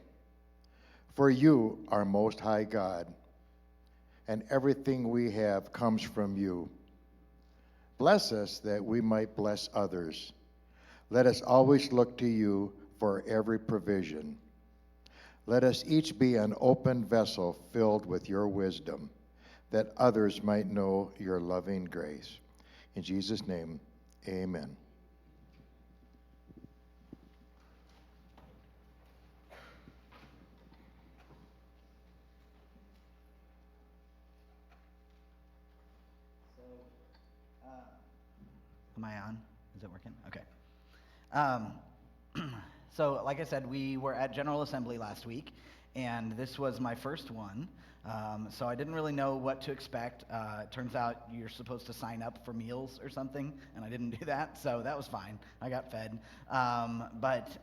For you are Most High God, and everything we have comes from you. Bless us that we might bless others. Let us always look to you for every provision. Let us each be an open vessel filled with your wisdom, that others might know your loving grace. In Jesus' name, amen. Am I on? Is it working? Okay. So, like I said, we were at General Assembly last week, and this was my first one. So I didn't really know what to expect. It turns out you're supposed to sign up for meals or something, and I didn't do that, so that was fine. I got fed. But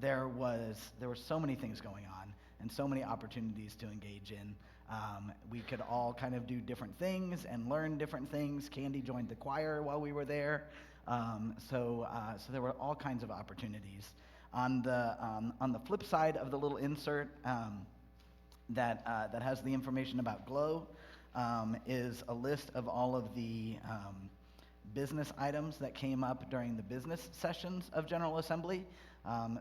there were so many things going on and so many opportunities to engage in. We could all kind of do different things and learn different things. Candy joined the choir while we were there. So there were all kinds of opportunities. On the flip side of the little insert that has the information about GLOW is a list of all of the business items that came up during the business sessions of General Assembly.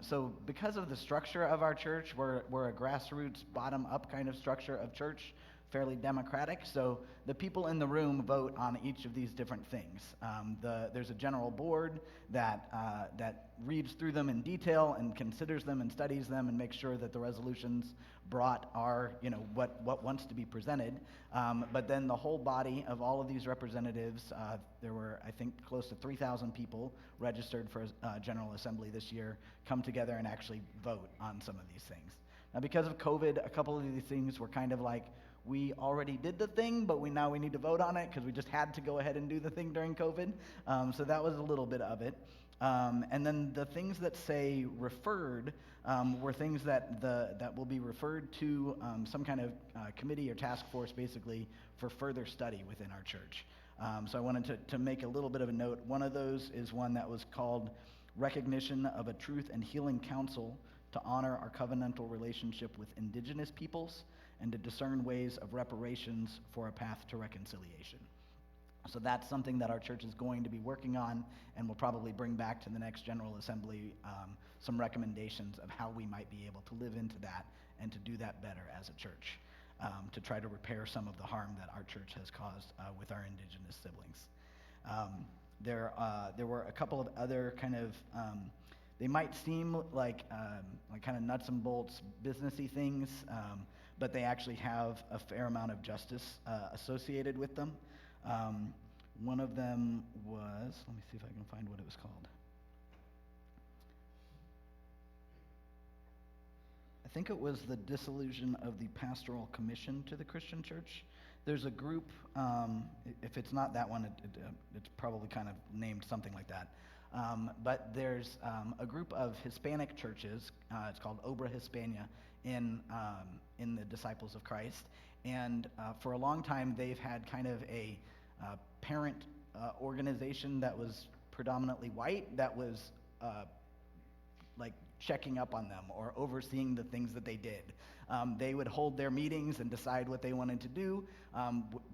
So because of the structure of our church, we're a grassroots, bottom-up kind of structure of church, fairly democratic. So the people in the room vote on each of these different things. There's a general board that reads through them in detail and considers them and studies them and makes sure that the resolutions brought are, what wants to be presented. But then the whole body of all of these representatives, there were, I think, close to 3,000 people registered for General Assembly this year, come together and actually vote on some of these things. Now, because of COVID, a couple of these things were kind of like, we already did the thing, but now we need to vote on it because we just had to go ahead and do the thing during COVID. So that was a little bit of it. And then the things that say referred were things that will be referred to some kind of committee or task force, basically, for further study within our church. So I wanted to make a little bit of a note. One of those is one that was called Recognition of a Truth and Healing Council to honor our covenantal relationship with indigenous peoples and to discern ways of reparations for a path to reconciliation. So that's something that our church is going to be working on, and will probably bring back to the next General Assembly some recommendations of how we might be able to live into that and to do that better as a church, to try to repair some of the harm that our church has caused with our indigenous siblings. There were a couple of other kind of, they might seem like kind of nuts and bolts businessy things, but they actually have a fair amount of justice associated with them. One of them was, let me see if I can find what it was called. I think it was the dissolution of the Pastoral Commission to the Christian Church. There's a group, if it's not that one, it's probably kind of named something like that. But there's a group of Hispanic churches, it's called Obra Hispania, in the Disciples of Christ. And for a long time, they've had kind of a parent organization that was predominantly white, that was like checking up on them or overseeing the things that they did. They would hold their meetings and decide what they wanted to do,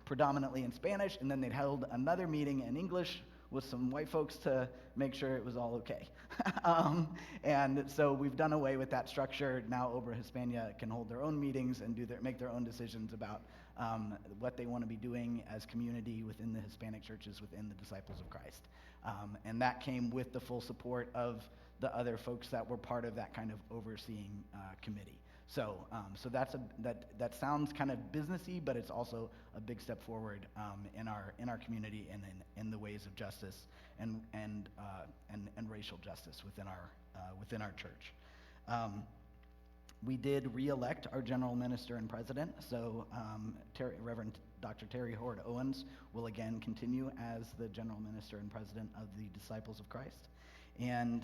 predominantly in Spanish, and then they'd hold another meeting in English with some white folks to make sure it was all okay. And so we've done away with that structure. Now Obra Hispania can hold their own meetings and make their own decisions about what they want to be doing as community within the Hispanic churches within the Disciples of Christ. And that came with the full support of the other folks that were part of that kind of overseeing committee. So that sounds kind of businessy, but it's also a big step forward in our community and in the ways of justice and racial justice within our church. We did re-elect our general minister and president, so Reverend Dr. Terry Hord Owens will again continue as the general minister and president of the Disciples of Christ. And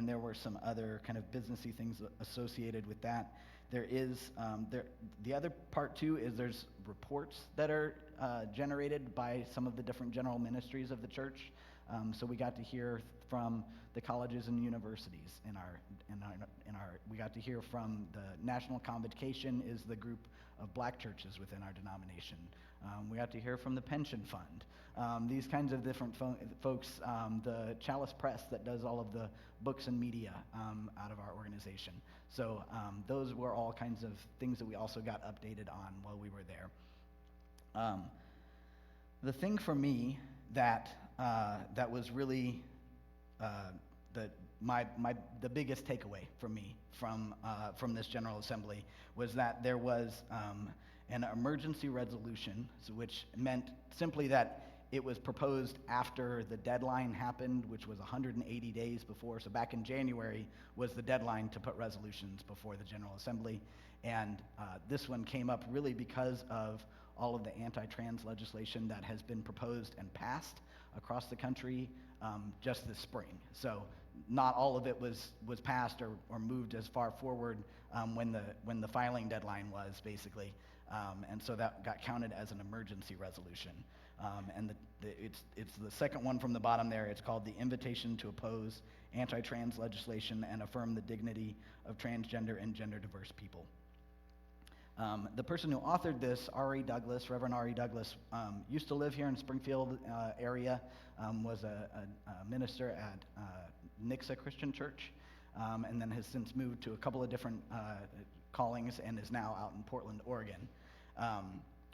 there were some other kind of businessy things associated with that. There is, the other part too is there's reports that are generated by some of the different general ministries of the church. So we got to hear from the colleges and universities we got to hear from the National Convocation, is the group of black churches within our denomination. We got to hear from the Pension Fund. These kinds of different folks, the Chalice Press that does all of the books and media out of our organization. So those were all kinds of things that we also got updated on while we were there. The thing for me that was really the biggest takeaway for me from this General Assembly was that there was an emergency resolution, which meant simply that it was proposed after the deadline happened, which was 180 days before. So back in January was the deadline to put resolutions before the General Assembly. And this one came up really because of all of the anti-trans legislation that has been proposed and passed across the country just this spring. So not all of it was passed or moved as far forward when the filing deadline was, basically. And so that got counted as an emergency resolution. And it's the second one from the bottom there. It's called the Invitation to Oppose Anti-Trans Legislation and Affirm the Dignity of Transgender and Gender Diverse People. The person who authored this, Reverend R.E. Douglas, used to live here in Springfield area, was a minister at Nixa Christian Church, and then has since moved to a couple of different callings and is now out in Portland, Oregon.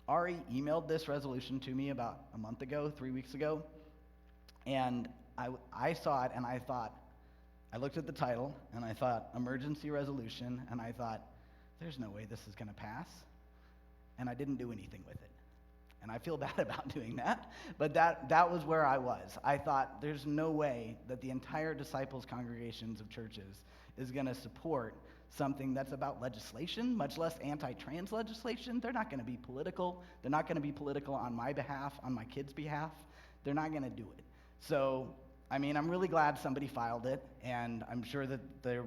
Ari emailed this resolution to me about a month ago, 3 weeks ago, and I saw it and I looked at the title and I thought, emergency resolution, and I thought, there's no way this is going to pass, and I didn't do anything with it. And I feel bad about doing that, but that was where I was. I thought, there's no way that the entire disciples congregations of churches is going to support something that's about legislation, much less anti-trans legislation. They're not going to be political. They're not going to be political on my behalf, on my kids' behalf. They're not going to do it. So I mean, I'm really glad somebody filed it, and I'm sure that there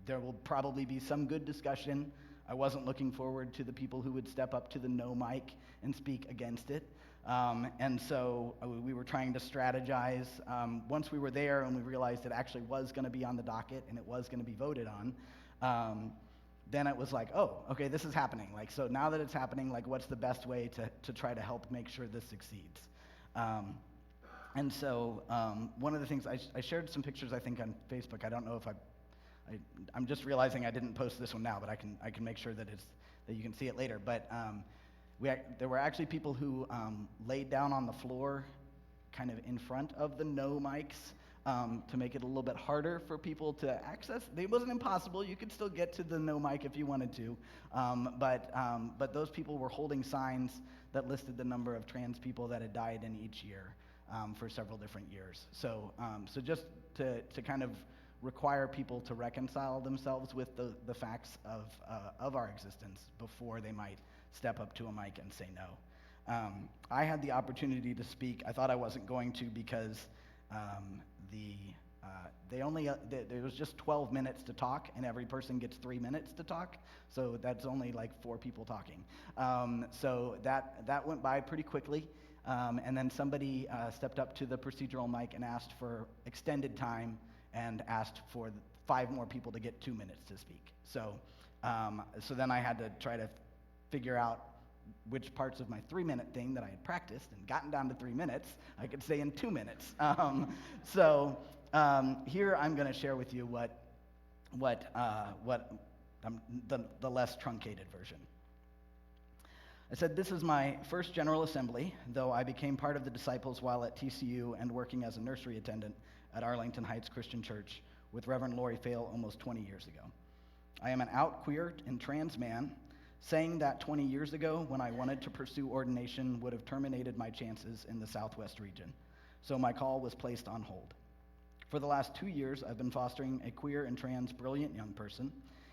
will probably be some good discussion. I wasn't looking forward to the people who would step up to the no mic and speak against it. And so we were trying to strategize. Once we were there and we realized it actually was going to be on the docket and it was going to be voted on, then it was like, oh, okay, this is happening. Like, so now that it's happening, like, what's the best way to try to help make sure this succeeds? And so one of the things, I shared some pictures, I think, on Facebook. I don't know if I'm just realizing I didn't post this one now, but I can make sure that you can see it later. But there were actually people who laid down on the floor kind of in front of the no mics to make it a little bit harder for people to access. It wasn't impossible. You could still get to the no mic if you wanted to. But those people were holding signs that listed the number of trans people that had died in each year for several different years. So just to kind of require people to reconcile themselves with the facts of our existence before they might step up to a mic and say no. I had the opportunity to speak. I thought I wasn't going to because there was just 12 minutes to talk, and every person gets 3 minutes to talk, so that's only like 4 people talking. So that went by pretty quickly, and then somebody stepped up to the procedural mic and asked for extended time and asked for 5 more people to get 2 minutes to speak. So then I had to try to figure out which parts of my 3-minute thing that I had practiced and gotten down to 3 minutes, I could say in 2 minutes. Here I'm going to share with you what the less truncated version. I said, this is my first General Assembly, though I became part of the disciples while at TCU and working as a nursery attendant at Arlington Heights Christian Church with Reverend Lori Fail almost 20 years ago. I am an out queer and trans man, saying that 20 years ago when I wanted to pursue ordination would have terminated my chances in the Southwest region, so my call was placed on hold. For the last 2 years, I've been fostering a queer and trans brilliant young person.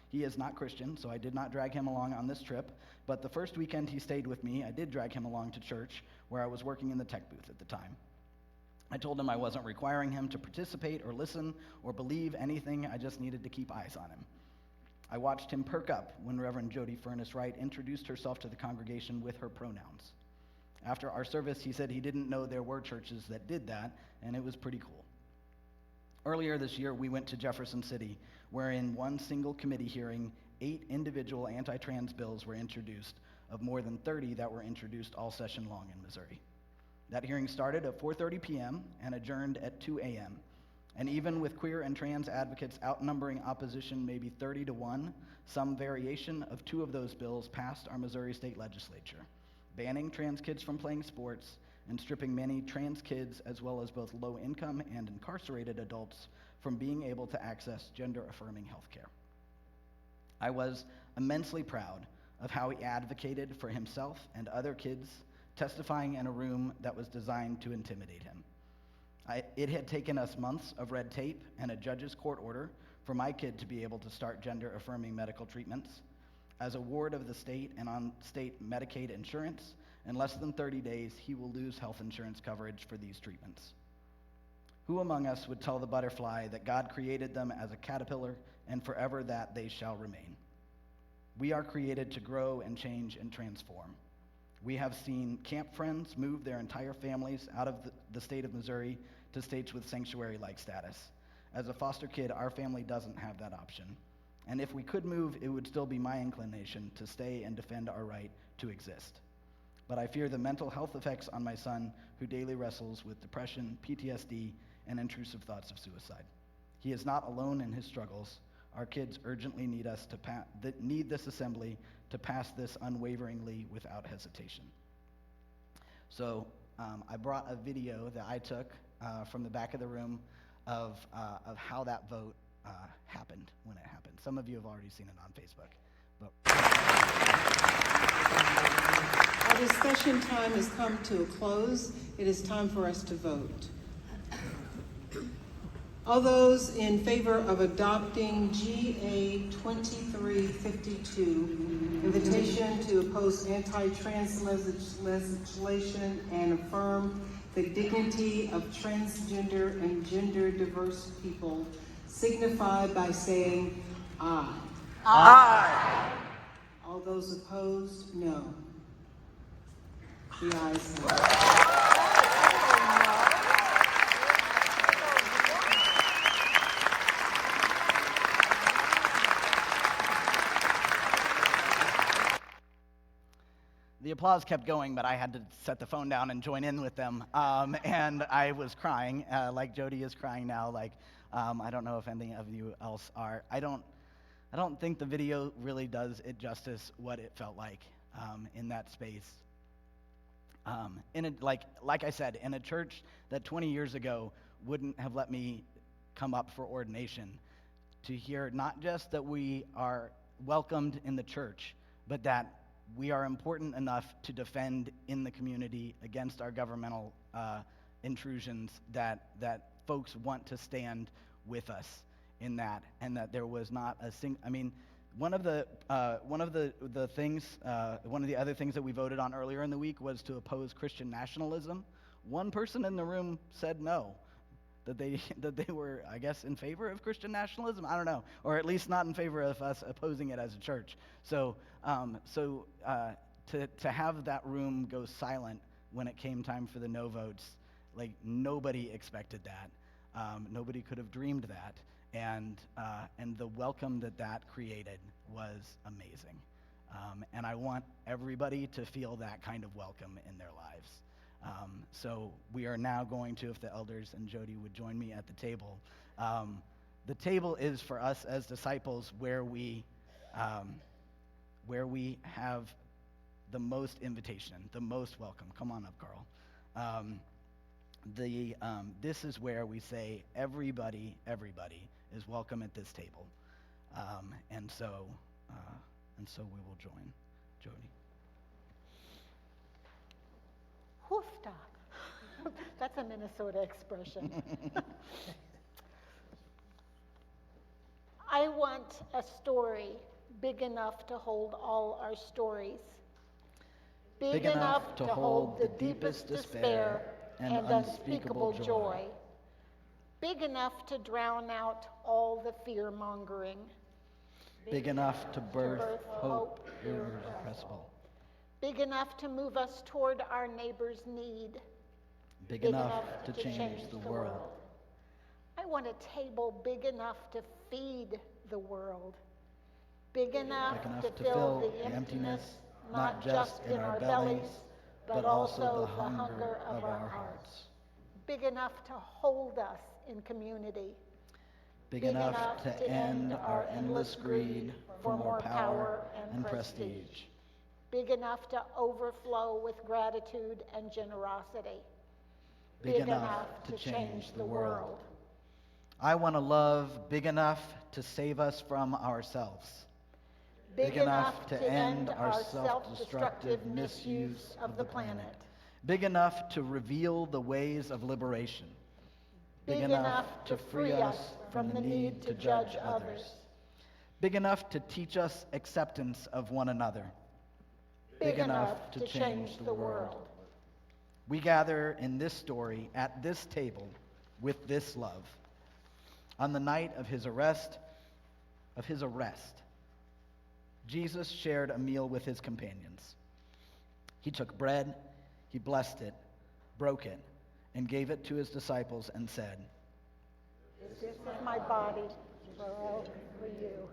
He is not Christian, so I did not drag him along on this trip, but the first weekend he stayed with me, I did drag him along to church, where I was working in the tech booth at the time. I told him I wasn't requiring him to participate or listen or believe anything, I just needed to keep eyes on him. I watched him perk up when Reverend Jody Furness Wright introduced herself to the congregation with her pronouns. After our service, he said he didn't know there were churches that did that, and it was pretty cool. Earlier this year, we went to Jefferson City, where in one single committee hearing, 8 individual anti-trans bills were introduced, of more than 30 that were introduced all session long in Missouri. That hearing started at 4:30 p.m. and adjourned at 2 a.m., and even with queer and trans advocates outnumbering opposition maybe 30-1, some variation of 2 of those bills passed our Missouri State Legislature, banning trans kids from playing sports and stripping many trans kids, as well as both low-income and incarcerated adults, from being able to access gender-affirming health care. I was immensely proud of how he advocated for himself and other kids, testifying in a room that was designed to intimidate him. It had taken us months of red tape and a judge's court order for my kid to be able to start gender-affirming medical treatments. As a ward of the state and on state Medicaid insurance, in less than 30 days, he will lose health insurance coverage for these treatments. Who among us would tell the butterfly that God created them as a caterpillar and forever that they shall remain? We are created to grow and change and transform. We have seen camp friends move their entire families out of the state of Missouri to states with sanctuary-like status. As a foster kid, our family doesn't have that option. And if we could move, it would still be my inclination to stay and defend our right to exist. But I fear the mental health effects on my son, who daily wrestles with depression, PTSD, and intrusive thoughts of suicide. He is not alone in his struggles. Our kids urgently need us to need this assembly to pass this unwaveringly without hesitation. So I brought a video that I took from the back of the room of how that vote happened when it happened. Some of you have already seen it on Facebook. Our discussion time has come to a close. It is time for us to vote. All those in favor of adopting GA 2352, invitation to oppose anti-trans legislation and affirm the dignity of transgender and gender diverse people, signify by saying aye. Aye. All those opposed, no. The ayes have it. The applause kept going, but I had to set the phone down and join in with them. And I was crying, like Jody is crying now. Like I don't know if any of you else are. I don't think the video really does it justice what it felt like in that space. Like I said, in a church that 20 years ago wouldn't have let me come up for ordination, to hear not just that we are welcomed in the church, but that we are important enough to defend in the community against our governmental intrusions, that folks want to stand with us in that, and that there was not a single. I mean, one of the other things that we voted on earlier in the week was to oppose Christian nationalism. One person in the room said no, that they were, I guess, in favor of Christian nationalism. I don't know, or at least not in favor of us opposing it as a church. So to have that room go silent when it came time for the no votes, like nobody expected that. Nobody could have dreamed that, and the welcome that created was amazing. And I want everybody to feel that kind of welcome in their lives. So we are now going to, if the elders and Jody would join me at the table. The table is for us as disciples where we have the most invitation, the most welcome. Come on up, Carl. This is where we say everybody is welcome at this table, and so we will join Jody. Hoofda. That's a Minnesota expression. I want a story big enough to hold all our stories. Big enough to hold the deepest despair and unspeakable joy. Big enough to drown out all the fear-mongering. Big enough to birth hope irrepressible. Big enough to move us toward our neighbor's need. Big enough to change the world. I want a table big enough to feed the world. Big enough to fill the emptiness, not just in our bellies, but also the hunger of our hearts. Big enough to hold us in community. Big enough to end our endless greed for more power and prestige. Big enough to overflow with gratitude and generosity. Big enough to change the world. I want a love big enough to save us from ourselves. Big enough to end our self-destructive misuse of the planet. Big enough to reveal the ways of liberation. Big enough to free us from the need to judge others. Big enough to teach us acceptance of one another. Big enough to change the world. We gather in this story at this table with this love. On the night of his arrest, Jesus shared a meal with his companions. He took bread, he blessed it, broke it, and gave it to his disciples and said, "This is my body for you.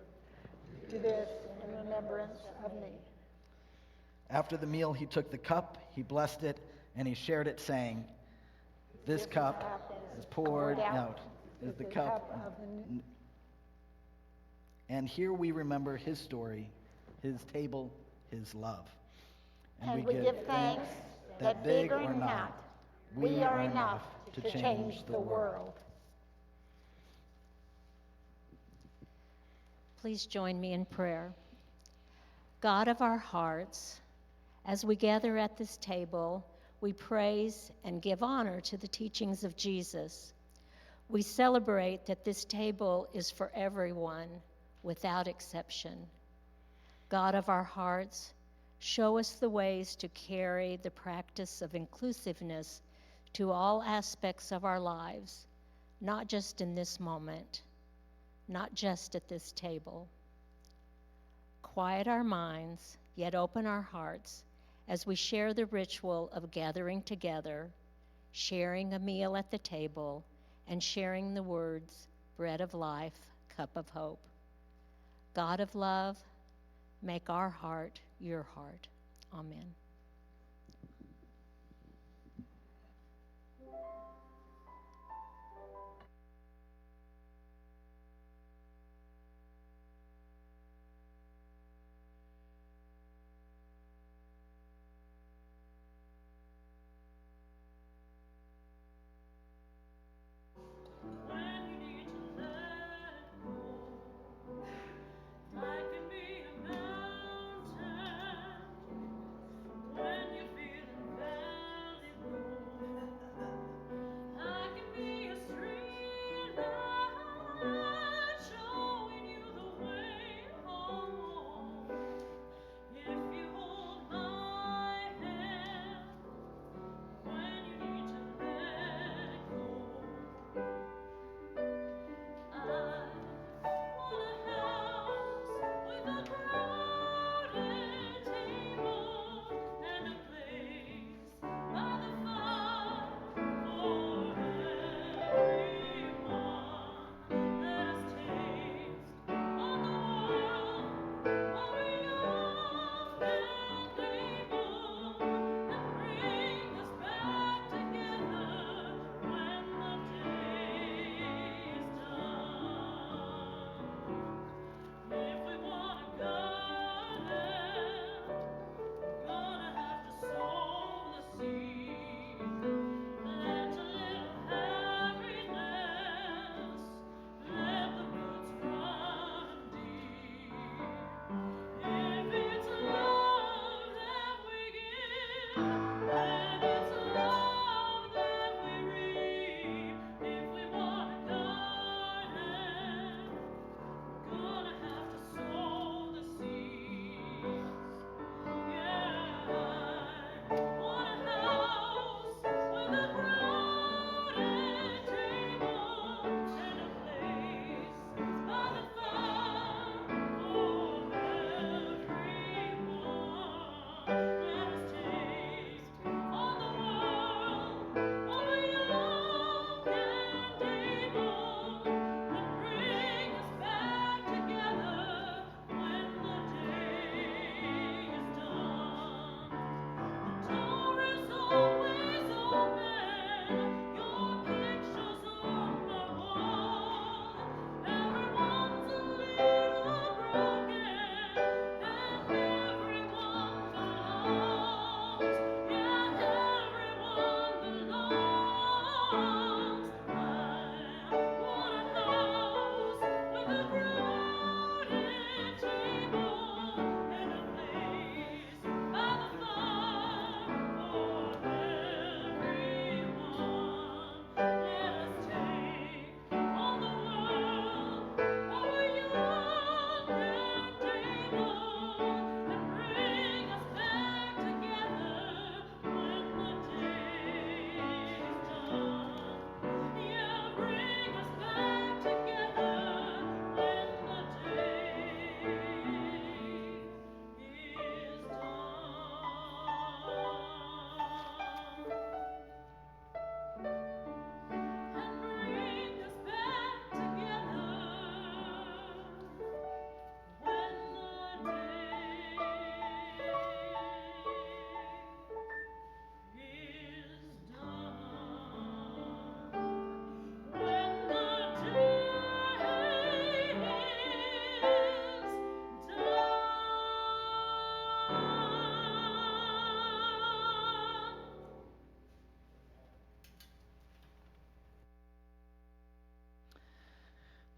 Do this in remembrance of me." After the meal, he took the cup, he blessed it, and he shared it, saying, "This cup is poured out is the cup of the." And here we remember his story, his table, his love. And we give thanks that big or not, we are enough to change the world. Please join me in prayer. God of our hearts, as we gather at this table, we praise and give honor to the teachings of Jesus. We celebrate that this table is for everyone, without exception. God of our hearts, show us the ways to carry the practice of inclusiveness to all aspects of our lives, not just in this moment, not just at this table. Quiet our minds, yet open our hearts as we share the ritual of gathering together, sharing a meal at the table, and sharing the words, bread of life, cup of hope. God of love, make our heart your heart. Amen.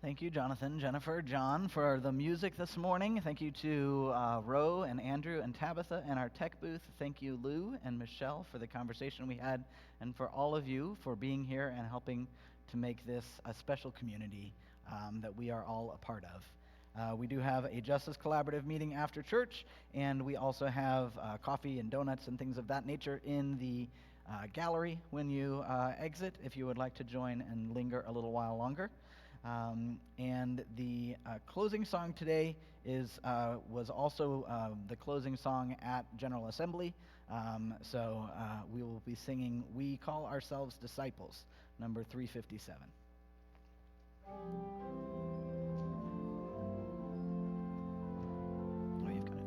Thank you, Jonathan, Jennifer, John, for the music this morning. Thank you to Ro and Andrew and Tabitha and our tech booth. Thank you, Lou and Michelle, for the conversation we had, and for all of you for being here and helping to make this a special community that we are all a part of. We do have a Justice Collaborative meeting after church, and we also have coffee and donuts and things of that nature in the gallery when you exit if you would like to join and linger a little while longer. And the closing song today was also the closing song at General Assembly. So we will be singing "We Call Ourselves Disciples," number 357. Oh, you've got it.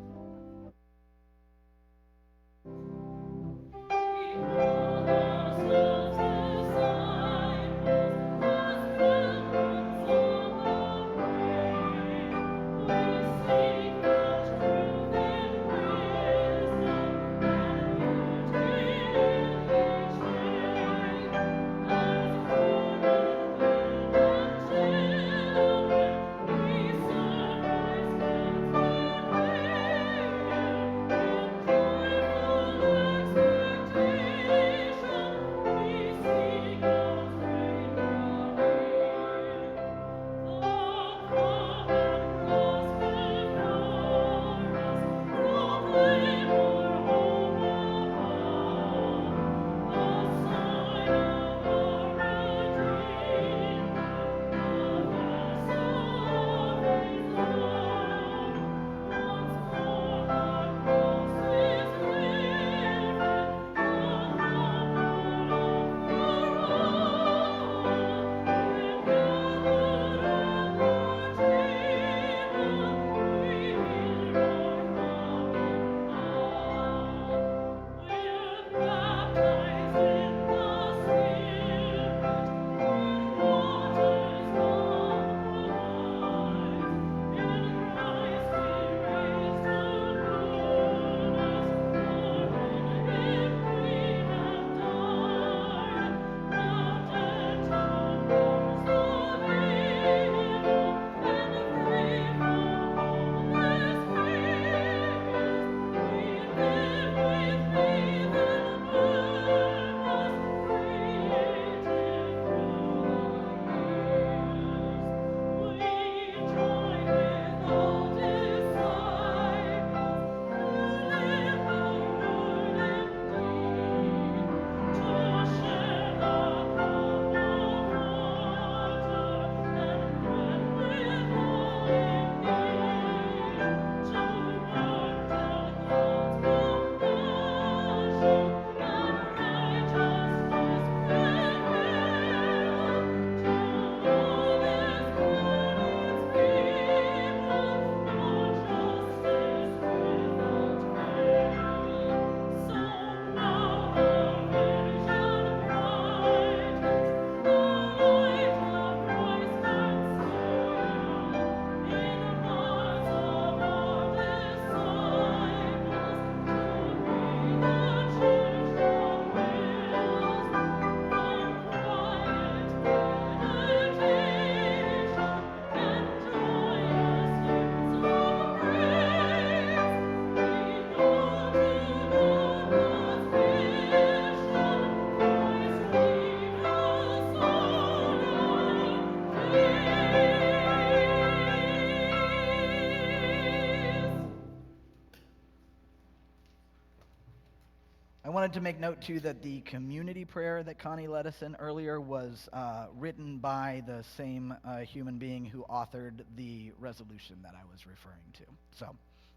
I wanted to make note, too, that the community prayer that Connie led us in earlier was written by the same human being who authored the resolution that I was referring to. So,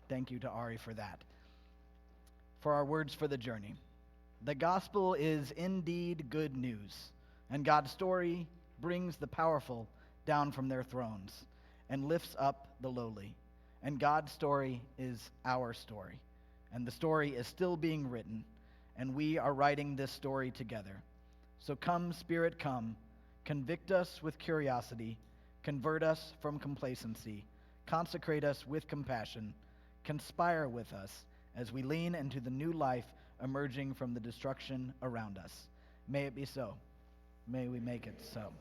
thank you to Ari for that. For our words for the journey. The gospel is indeed good news, and God's story brings the powerful down from their thrones and lifts up the lowly. And God's story is our story, and the story is still being written, and we are writing this story together. So come, Spirit, come, convict us with curiosity, convert us from complacency, consecrate us with compassion, conspire with us as we lean into the new life emerging from the destruction around us. May it be so. May we make it so.